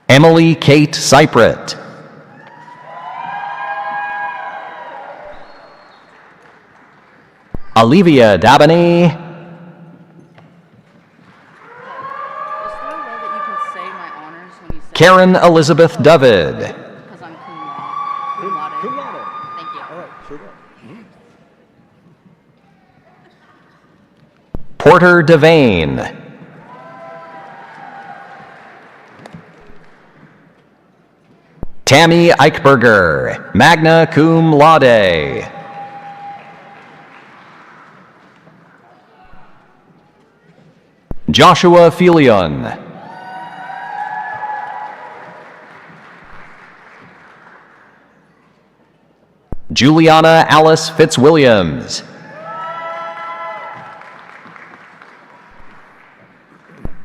Speaker 9: Emily Kate Cypret. Olivia Dabney.
Speaker 10: Is there a way that you can say my honors when you say
Speaker 9: Karen Elizabeth David.
Speaker 10: because I'm cum laude? Cum laude. Thank you.
Speaker 2: All right, sure do.
Speaker 9: Porter Devane. Tammy Eichberger, magna cum laude. Joshua Filion. Juliana Alice Fitzwilliams.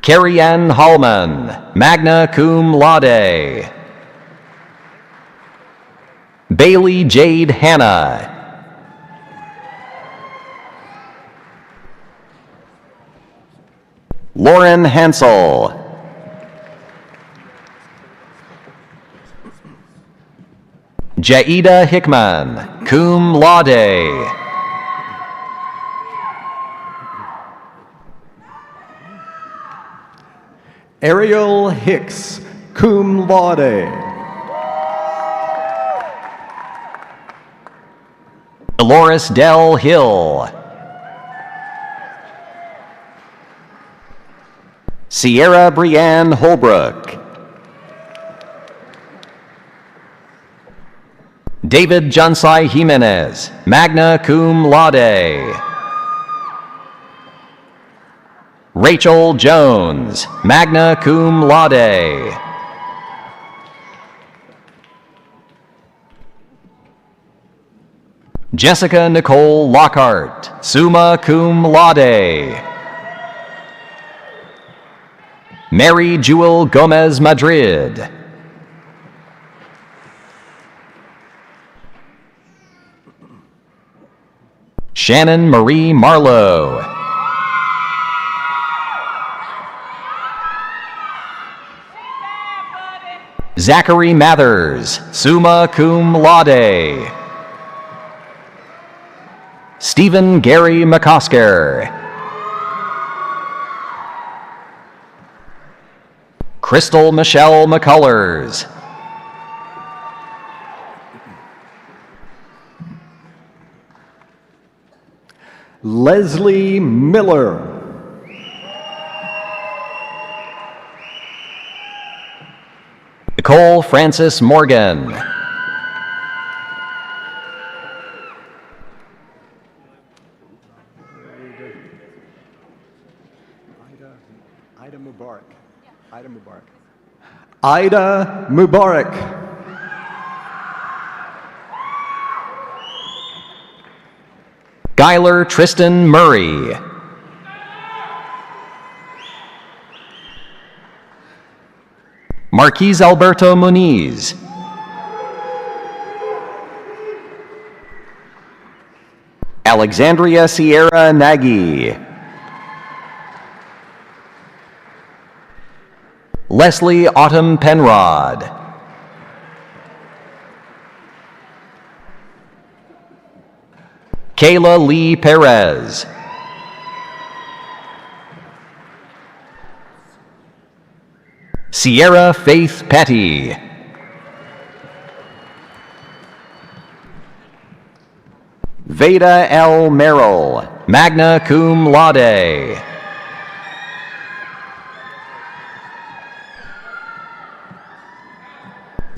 Speaker 9: Carrie Ann Hallman, magna cum laude. Bailey Jade Hanna. Lauren Hansel. Jaida Hickman, cum laude.
Speaker 2: Ariel Hicks, cum laude.
Speaker 9: Dolores Del Hill. Sierra Brianne Holbrook. David Jansai Jimenez, magna cum laude. Rachel Jones, magna cum laude. Jessica Nicole Lockhart, summa cum laude. Mary Jewel Gomez Madrid. Shannon Marie Marlowe. Zachary Mathers, summa cum laude. Stephen Gary McCosker. Crystal Michelle McCullers.
Speaker 2: Leslie Miller.
Speaker 9: Nicole Francis Morgan.
Speaker 2: Ida Mubarak. Ida Mubarak.
Speaker 9: Skylar Tristan Murray. Marquise Alberto Muniz. Alexandria Sierra Nagy. Leslie Autumn Penrod. Kayla Lee Perez. Sierra Faith Petty. Veda L. Merrill, magna cum laude.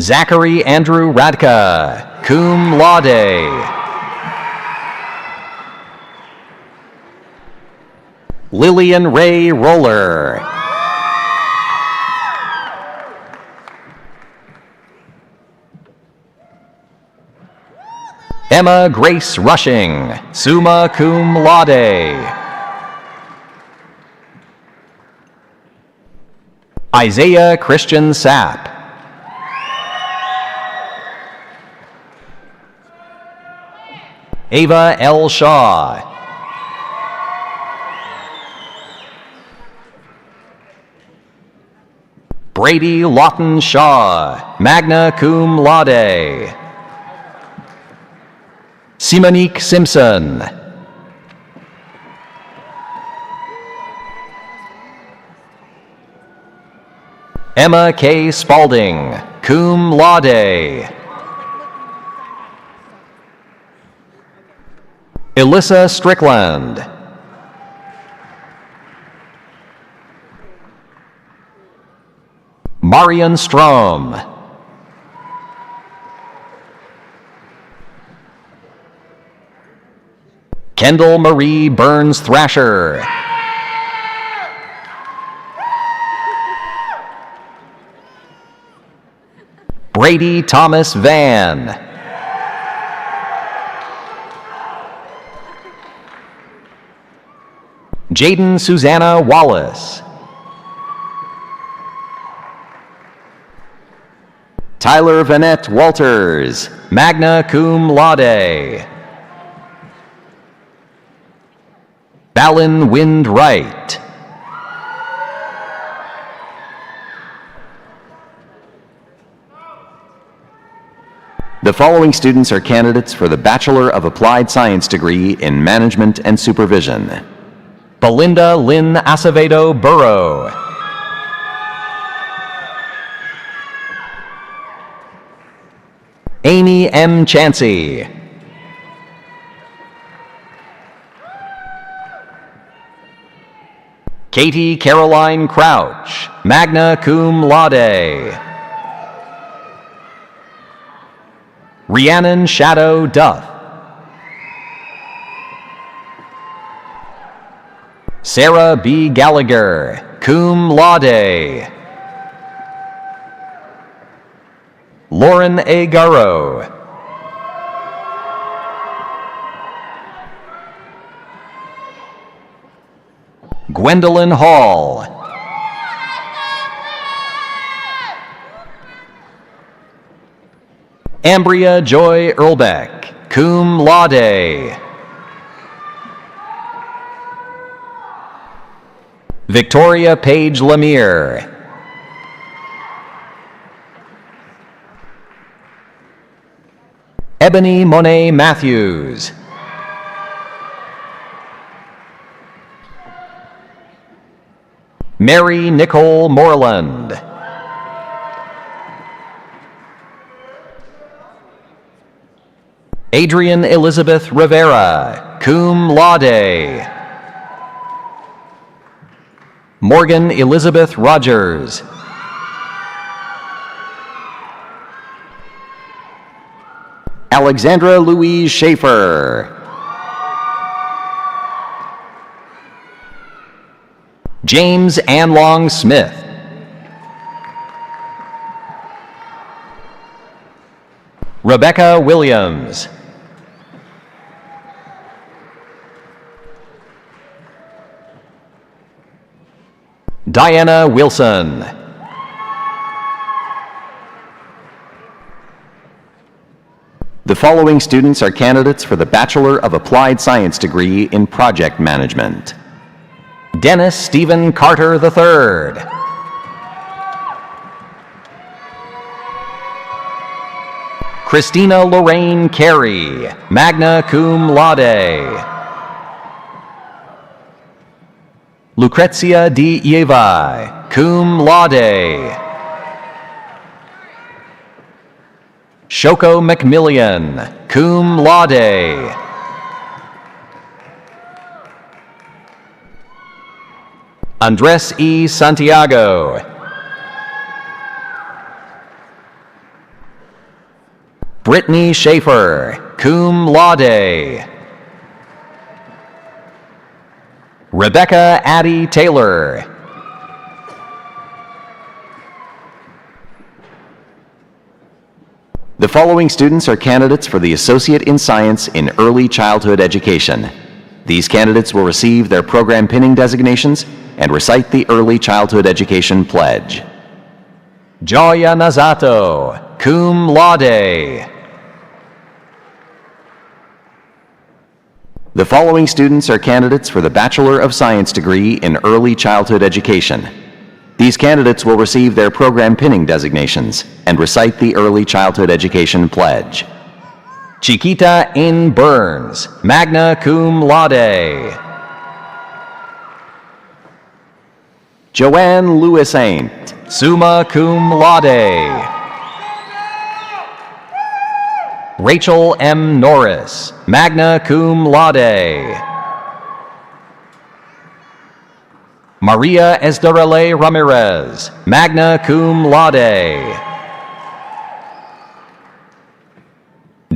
Speaker 9: Zachary Andrew Radka, cum laude. Lillian Ray Roller. Emma Grace Rushing, summa cum laude. Isaiah Christian Sapp. Ava L. Shaw. Brady Lawton Shaw, magna cum laude. Simonique Simpson. Emma K. Spalding, cum laude. Alyssa Strickland. Marion Strom. Kendall Marie Burns Thrasher. Brady Thomas Van. Jaden Susanna Wallace. Tyler Vanette Walters, magna cum laude. Ballin Wind Wright. The following students are candidates for the Bachelor of Applied Science degree in Management and Supervision. Belinda Lynn Acevedo Burrow. Amy M. Chansey. Katie Caroline Crouch, magna cum laude. Rhiannon Shadow Duff. Sarah B. Gallagher, cum laude. Lauren A. Garrow. Gwendolyn Hall. Ambria Joy Earlbeck, cum laude. Victoria Page Lemire. Ebony Monet Matthews. Mary Nicole Moreland. Adrian Elizabeth Rivera, cum laude. Morgan Elizabeth Rogers. Alexandra Louise Schaefer. James Anlong Smith. Rebecca Williams. Diana Wilson. The following students are candidates for the Bachelor of Applied Science degree in Project Management. Dennis Stephen Carter III. Christina Lorraine Carey, magna cum laude. Lucrezia D. Yevi, cum laude. Shoko McMillian, cum laude. Andres E. Santiago. Brittany Schaefer, cum laude. Rebecca Addie Taylor. The following students are candidates for the Associate in Science in Early Childhood Education. These candidates will receive their program pinning designations and recite the Early Childhood Education Pledge. Joya Nazato, cum laude. The following students are candidates for the Bachelor of Science degree in Early Childhood Education. These candidates will receive their program pinning designations and recite the Early Childhood Education Pledge. Chiquita N. Burns, magna cum laude. Joanne Lewis Aint, summa cum laude. Rachel M. Norris, magna cum laude. Maria Esdarele Ramirez, magna cum laude.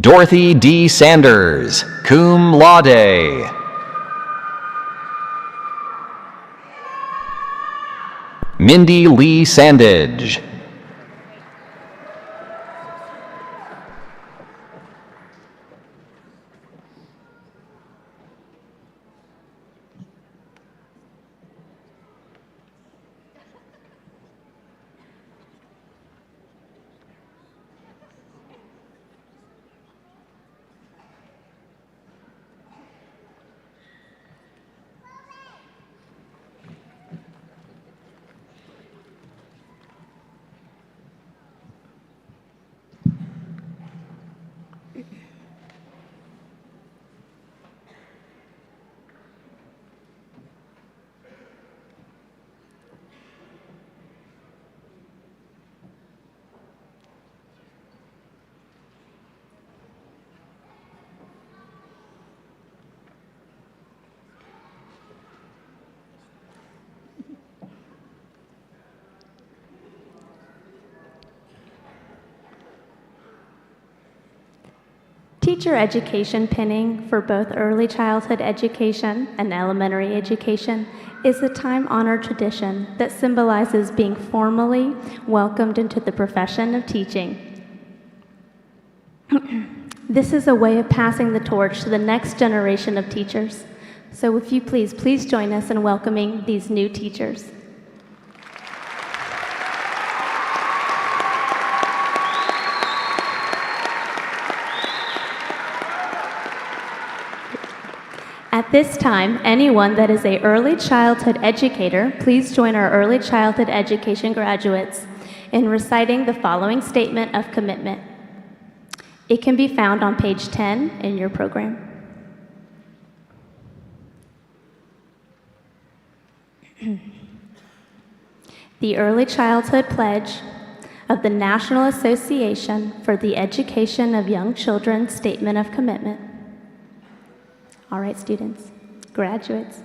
Speaker 9: Dorothy D. Sanders, cum laude. Mindy Lee Sandage.
Speaker 11: Teacher education pinning for both early childhood education and elementary education is a time-honored tradition that symbolizes being formally welcomed into the profession of teaching. This is a way of passing the torch to the next generation of teachers. So if you please join us in welcoming these new teachers. At this time, anyone that is an early childhood educator, please join our early childhood education graduates in reciting the following statement of commitment. It can be found on page 10 in your program. The Early Childhood Pledge of the National Association for the Education of Young Children Statement of Commitment. All right, students, graduates,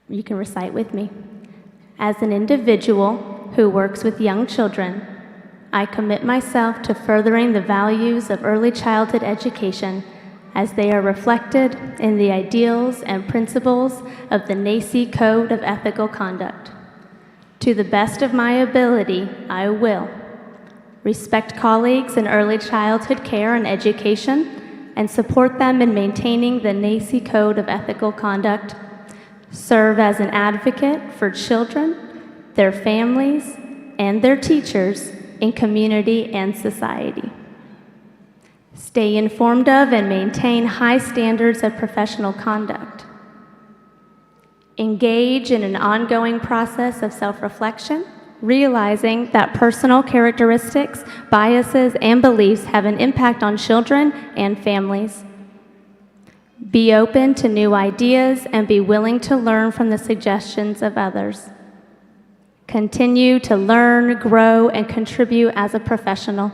Speaker 11: you can recite with me. As an individual who works with young children, I commit myself to furthering the values of early childhood education as they are reflected in the ideals and principles of the NACE Code of Ethical Conduct. To the best of my ability, I will respect colleagues in early childhood care and education and support them in maintaining the NACE Code of Ethical Conduct, serve as an advocate for children, their families, and their teachers in community and society. Stay informed of and maintain high standards of professional conduct. Engage in an ongoing process of self-reflection, realizing that personal characteristics, biases, and beliefs have an impact on children and families. Be open to new ideas and be willing to learn from the suggestions of others. Continue to learn, grow, and contribute as a professional.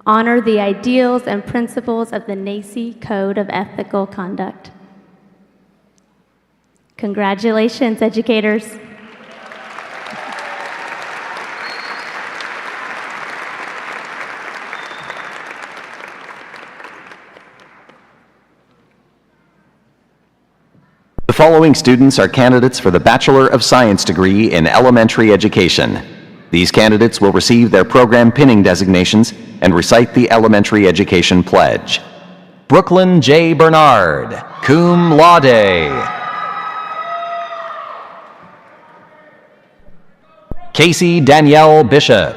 Speaker 11: Honor the ideals and principles of the NACE Code of Ethical Conduct. Congratulations, educators.
Speaker 9: The following students are candidates for the Bachelor of Science degree in Elementary Education. These candidates will receive their program pinning designations and recite the elementary education pledge. Brooklyn J. Bernard, cum laude. Casey Danielle Bishop.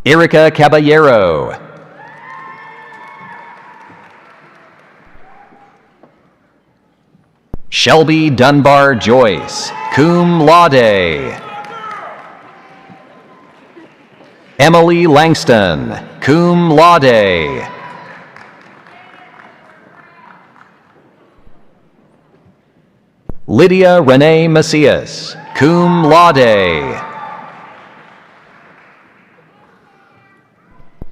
Speaker 9: Erica Caballero. Shelby Dunbar Joyce, cum laude. Emily Langston, cum laude. Lydia Renee Macias, cum laude.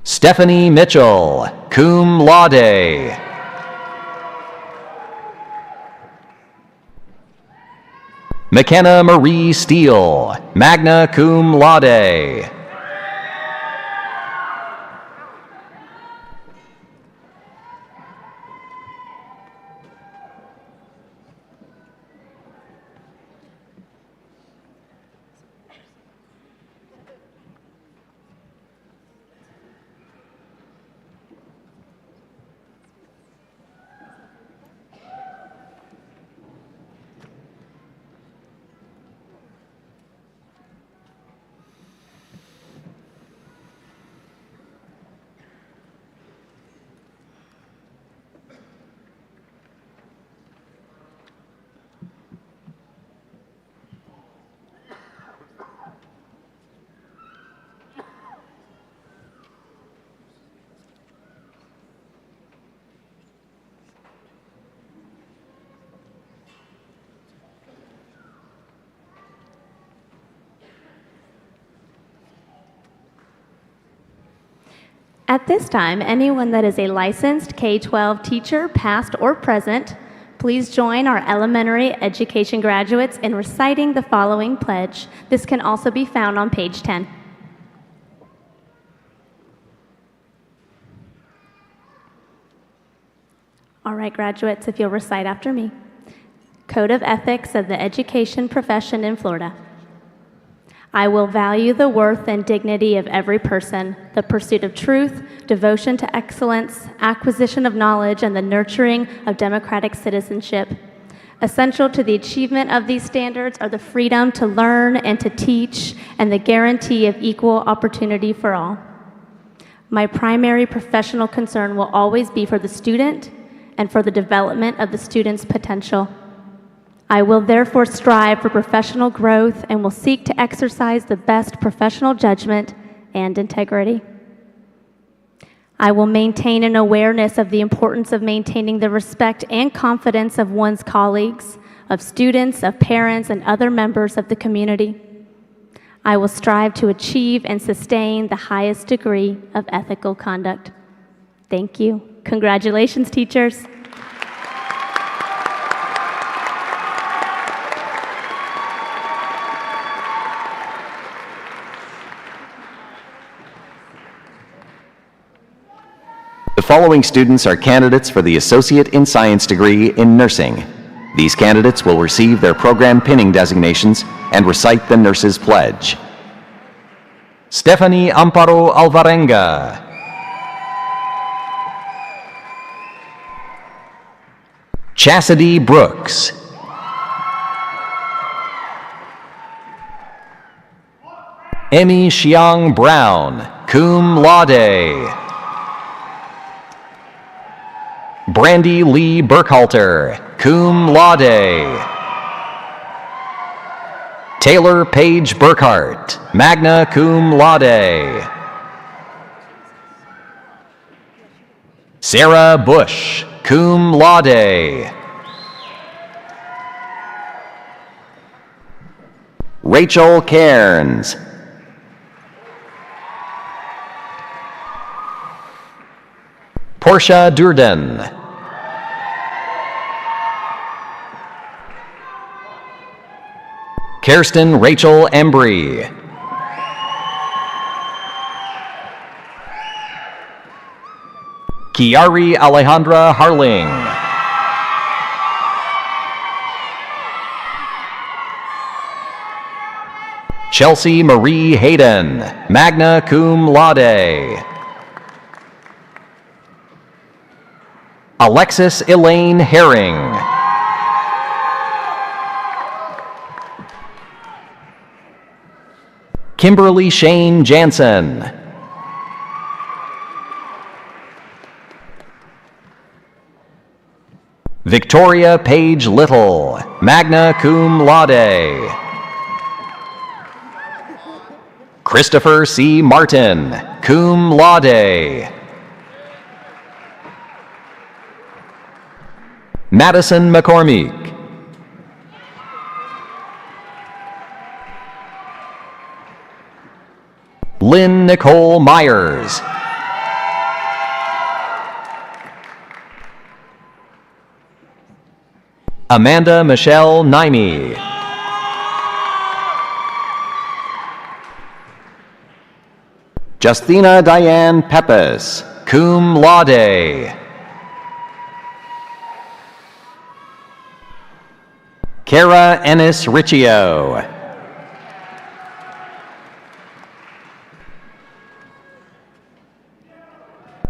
Speaker 9: Stephanie Mitchell, cum laude. McKenna Marie Steele, magna cum laude.
Speaker 11: At this time, anyone that is a licensed K-12 teacher, past or present, please join our elementary education graduates in reciting the following pledge. This can also be found on page 10. All right, graduates, if you'll recite after me. Code of Ethics of the Education Profession in Florida. I will value the worth and dignity of every person, the pursuit of truth, devotion to excellence, acquisition of knowledge, and the nurturing of democratic citizenship. Essential to the achievement of these standards are the freedom to learn and to teach, and the guarantee of equal opportunity for all. My primary professional concern will always be for the student and for the development of the student's potential. I will therefore strive for professional growth and will seek to exercise the best professional judgment and integrity. I will maintain an awareness of the importance of maintaining the respect and confidence of one's colleagues, of students, of parents, and other members of the community. I will strive to achieve and sustain the highest degree of ethical conduct. Thank you. Congratulations, teachers.
Speaker 9: The following students are candidates for the Associate in Science degree in nursing. These candidates will receive their program pinning designations and recite the nurse's pledge. Stephanie Amparo Alvarenga. Chastity Brooks. Emmy Xiang Brown, cum laude. Brandy Lee Burkhalter, cum laude. Taylor Page Burkhart, magna cum laude. Sarah Bush, cum laude. Rachel Cairns. Portia Durden. Kirsten Rachel Embry. Kiari Alejandra Harling. Chelsea Marie Hayden, magna cum laude. Alexis Elaine Herring. Kimberly Shane Jansen. Victoria Page Little, magna cum laude. Christopher C. Martin, cum laude. Madison McCormick. Lynn Nicole Myers. Amanda Michelle Naimi. Justina Diane Pepis, cum laude. Kara Ennis Riccio.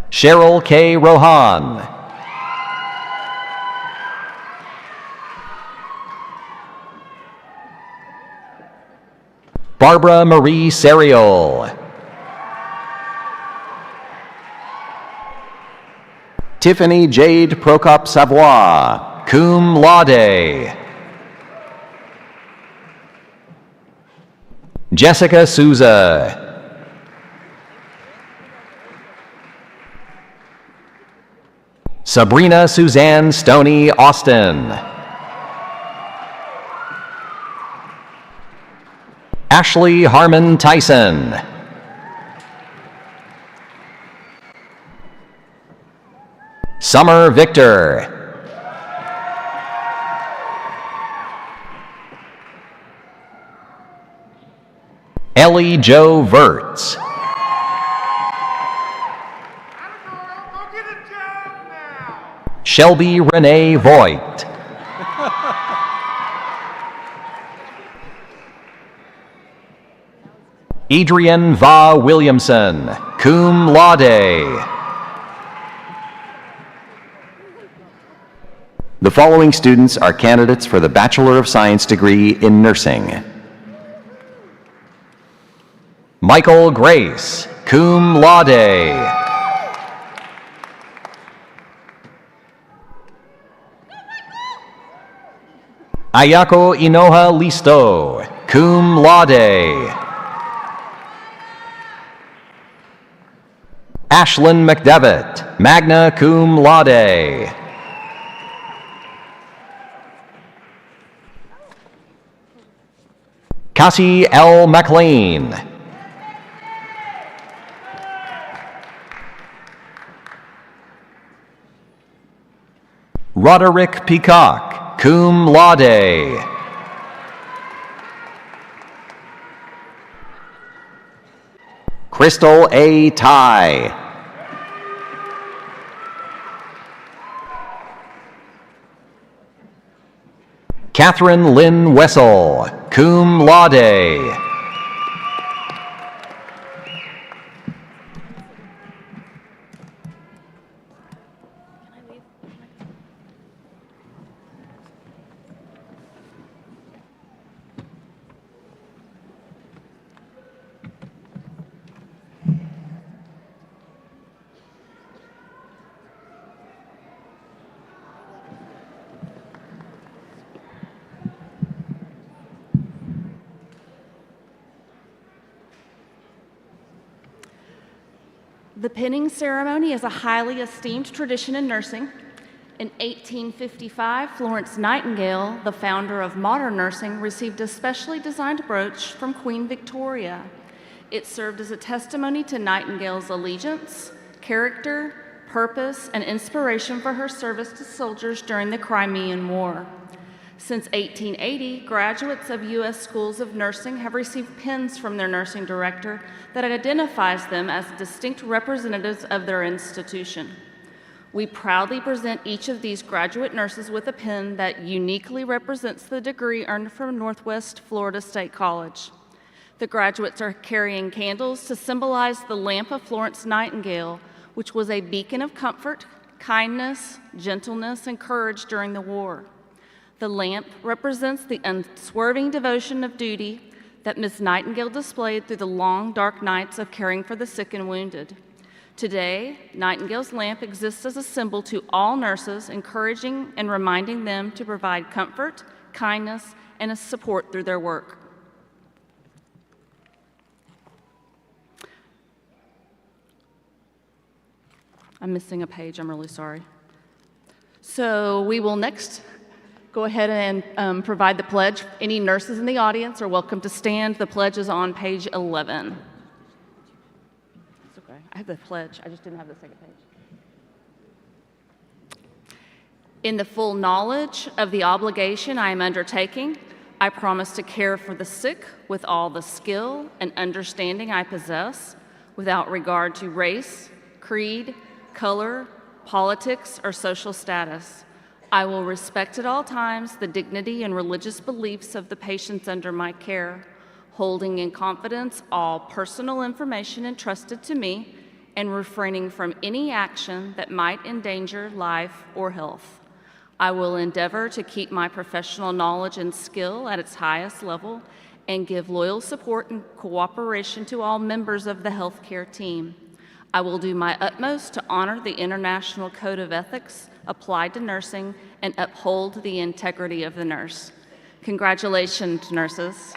Speaker 9: Cheryl K. Rohan. Barbara Marie Serial. Tiffany Jade Prokop Savoy, cum laude. Jessica Souza. Sabrina Suzanne Stoney Austin. Ashley Harmon Tyson. Summer Victor. Ellie Jo Verts. Shelby Renee Voigt. Adrian Va Williamson, cum laude. The following students are candidates for the Bachelor of Science degree in nursing. Michael Grace, cum laude. Ayako Inoha Listo, cum laude. Ashlyn McDevitt, magna cum laude. Cassie L. McLean. Roderick Peacock, cum laude. Crystal A. Tai. Catherine Lynn Wessel, cum laude.
Speaker 10: The pinning ceremony is a highly esteemed tradition in nursing. In 1855, Florence Nightingale, the founder of modern nursing, received a specially designed brooch from Queen Victoria. It served as a testimony to Nightingale's allegiance, character, purpose, and inspiration for her service to soldiers during the Crimean War. Since 1880, graduates of U.S. schools of nursing have received pins from their nursing director that identifies them as distinct representatives of their institution. We proudly present each of these graduate nurses with a pin that uniquely represents the degree earned from Northwest Florida State College. The graduates are carrying candles to symbolize the lamp of Florence Nightingale, which was a beacon of comfort, kindness, gentleness, and courage during the war. The lamp represents the unswerving devotion of duty that Miss Nightingale displayed through the long, dark nights of caring for the sick and wounded. Today, Nightingale's lamp exists as a symbol to all nurses, encouraging and reminding them to provide comfort, kindness, and support through their work. I'm missing a page, I'm really sorry. So we will next go ahead and provide the pledge. Any nurses in the audience are welcome to stand. The pledge is on page 11. It's okay, I have the pledge, I just didn't have the second page. In the full knowledge of the obligation I am undertaking, I promise to care for the sick with all the skill and understanding I possess, without regard to race, creed, color, politics, or social status. I will respect at all times the dignity and religious beliefs of the patients under my care, holding in confidence all personal information entrusted to me and refraining from any action that might endanger life or health. I will endeavor to keep my professional knowledge and skill at its highest level and give loyal support and cooperation to all members of the healthcare team. I will do my utmost to honor the International Code of Ethics applied to nursing and uphold the integrity of the nurse. Congratulations, nurses.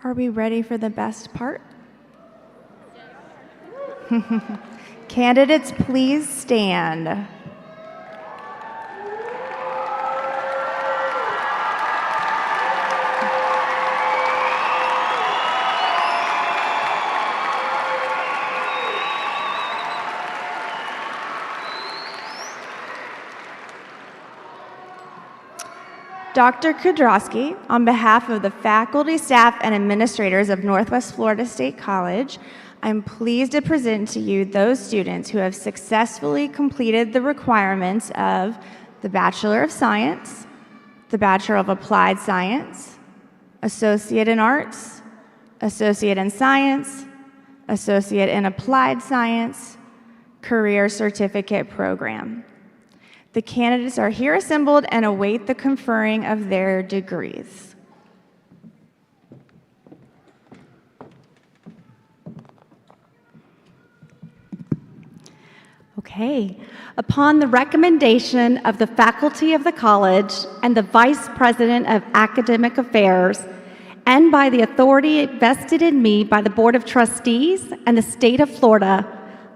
Speaker 8: Are we ready for the best part? Candidates, please stand. Dr. Kudrowski, on behalf of the faculty, staff, and administrators of Northwest Florida State College, I'm pleased to present to you those students who have successfully completed the requirements of the Bachelor of Science, the Bachelor of Applied Science, Associate in Arts, Associate in Science, Associate in Applied Science, Career Certificate Program. The candidates are here assembled and await the conferring of their degrees.
Speaker 6: Okay. Upon the recommendation of the faculty of the college and the Vice President of Academic Affairs, and by the authority vested in me by the Board of Trustees and the State of Florida,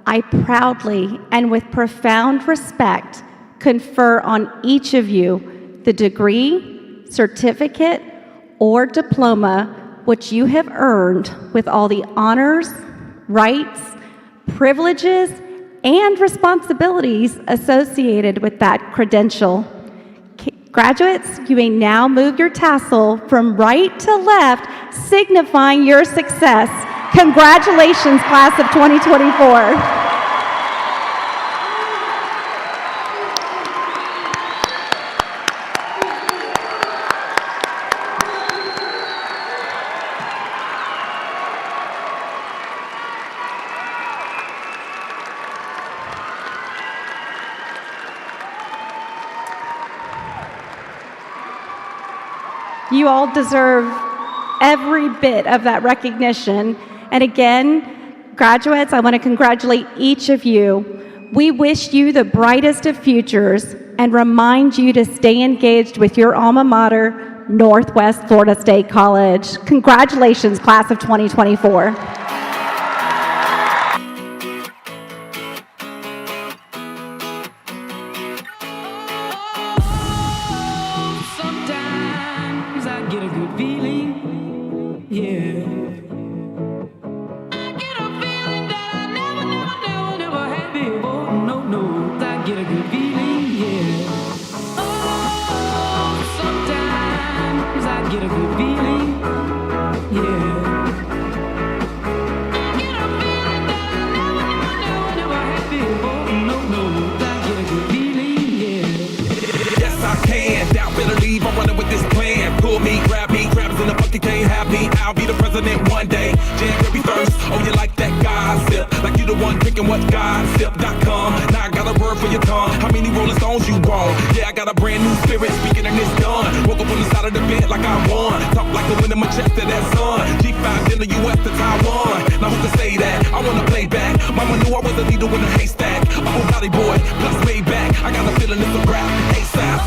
Speaker 6: I proudly and with profound respect confer on each of you the degree, certificate, or diploma which you have earned with all the honors, rights, privileges, and responsibilities associated with that credential. Graduates, you may now move your tassel from right to left, signifying your success. Congratulations, class of 2024. You all deserve every bit of that recognition. And again, graduates, I want to congratulate each of you. We wish you the brightest of futures and remind you to stay engaged with your alma mater, Northwest Florida State College. Congratulations, class of 2024.
Speaker 12: I'll be the president one day, January 1st. Oh, you like that gossip? Like you the one drinking what gossip.com. Now I got a word for your tongue. How many Rolling Stones you want? Yeah, I got a brand new spirit speaking and it's done. Woke up on the side of the bed like I won. Talk like the wind in my chest to that sun. G5 in the US to Taiwan. Now who can say that? I wanna play back. Mama knew I was a needle in a haystack. A whole body boy, plus way back. I got a feeling it's a rap. ASAP.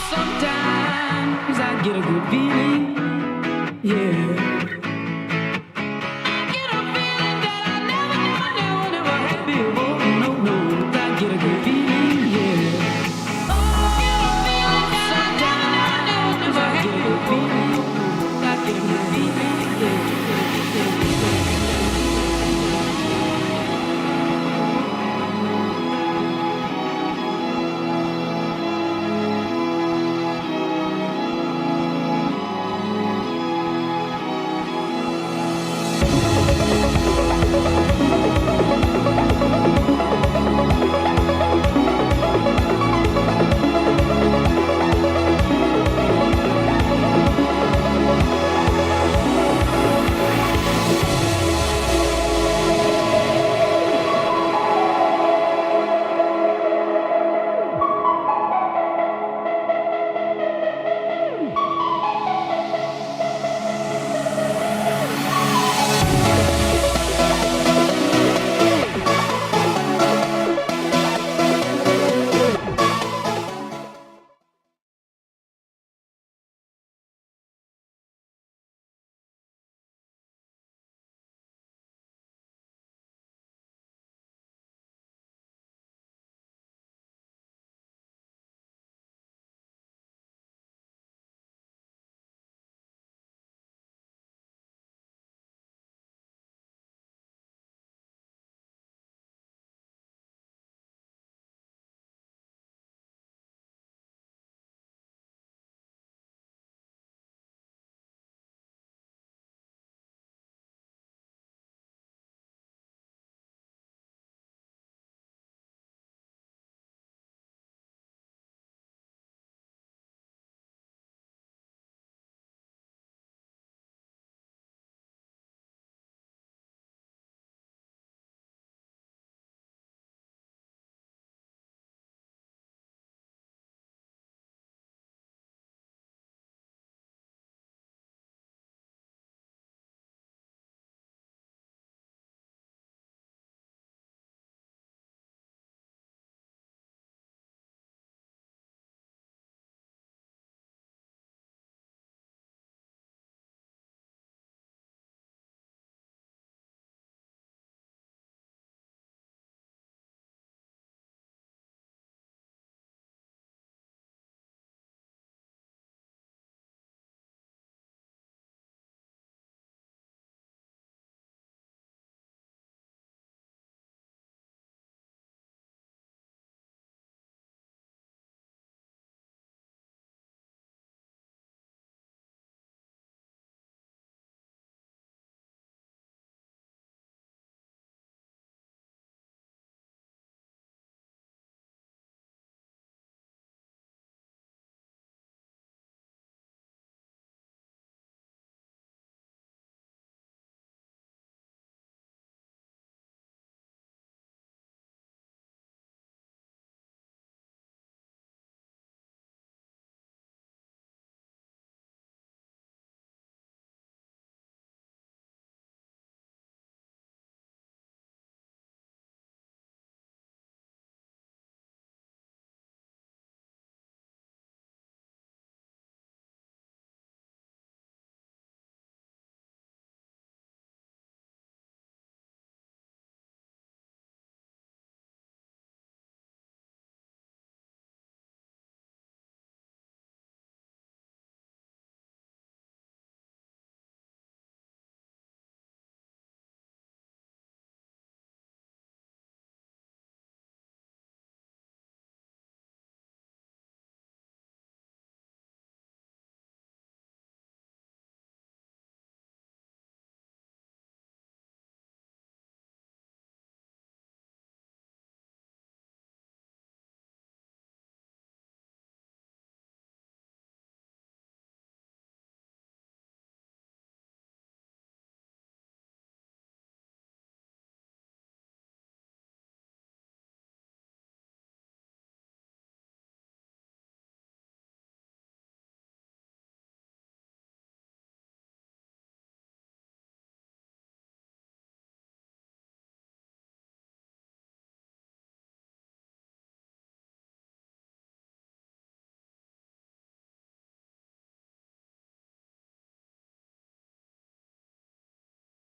Speaker 3: Sometimes I get a good feeling.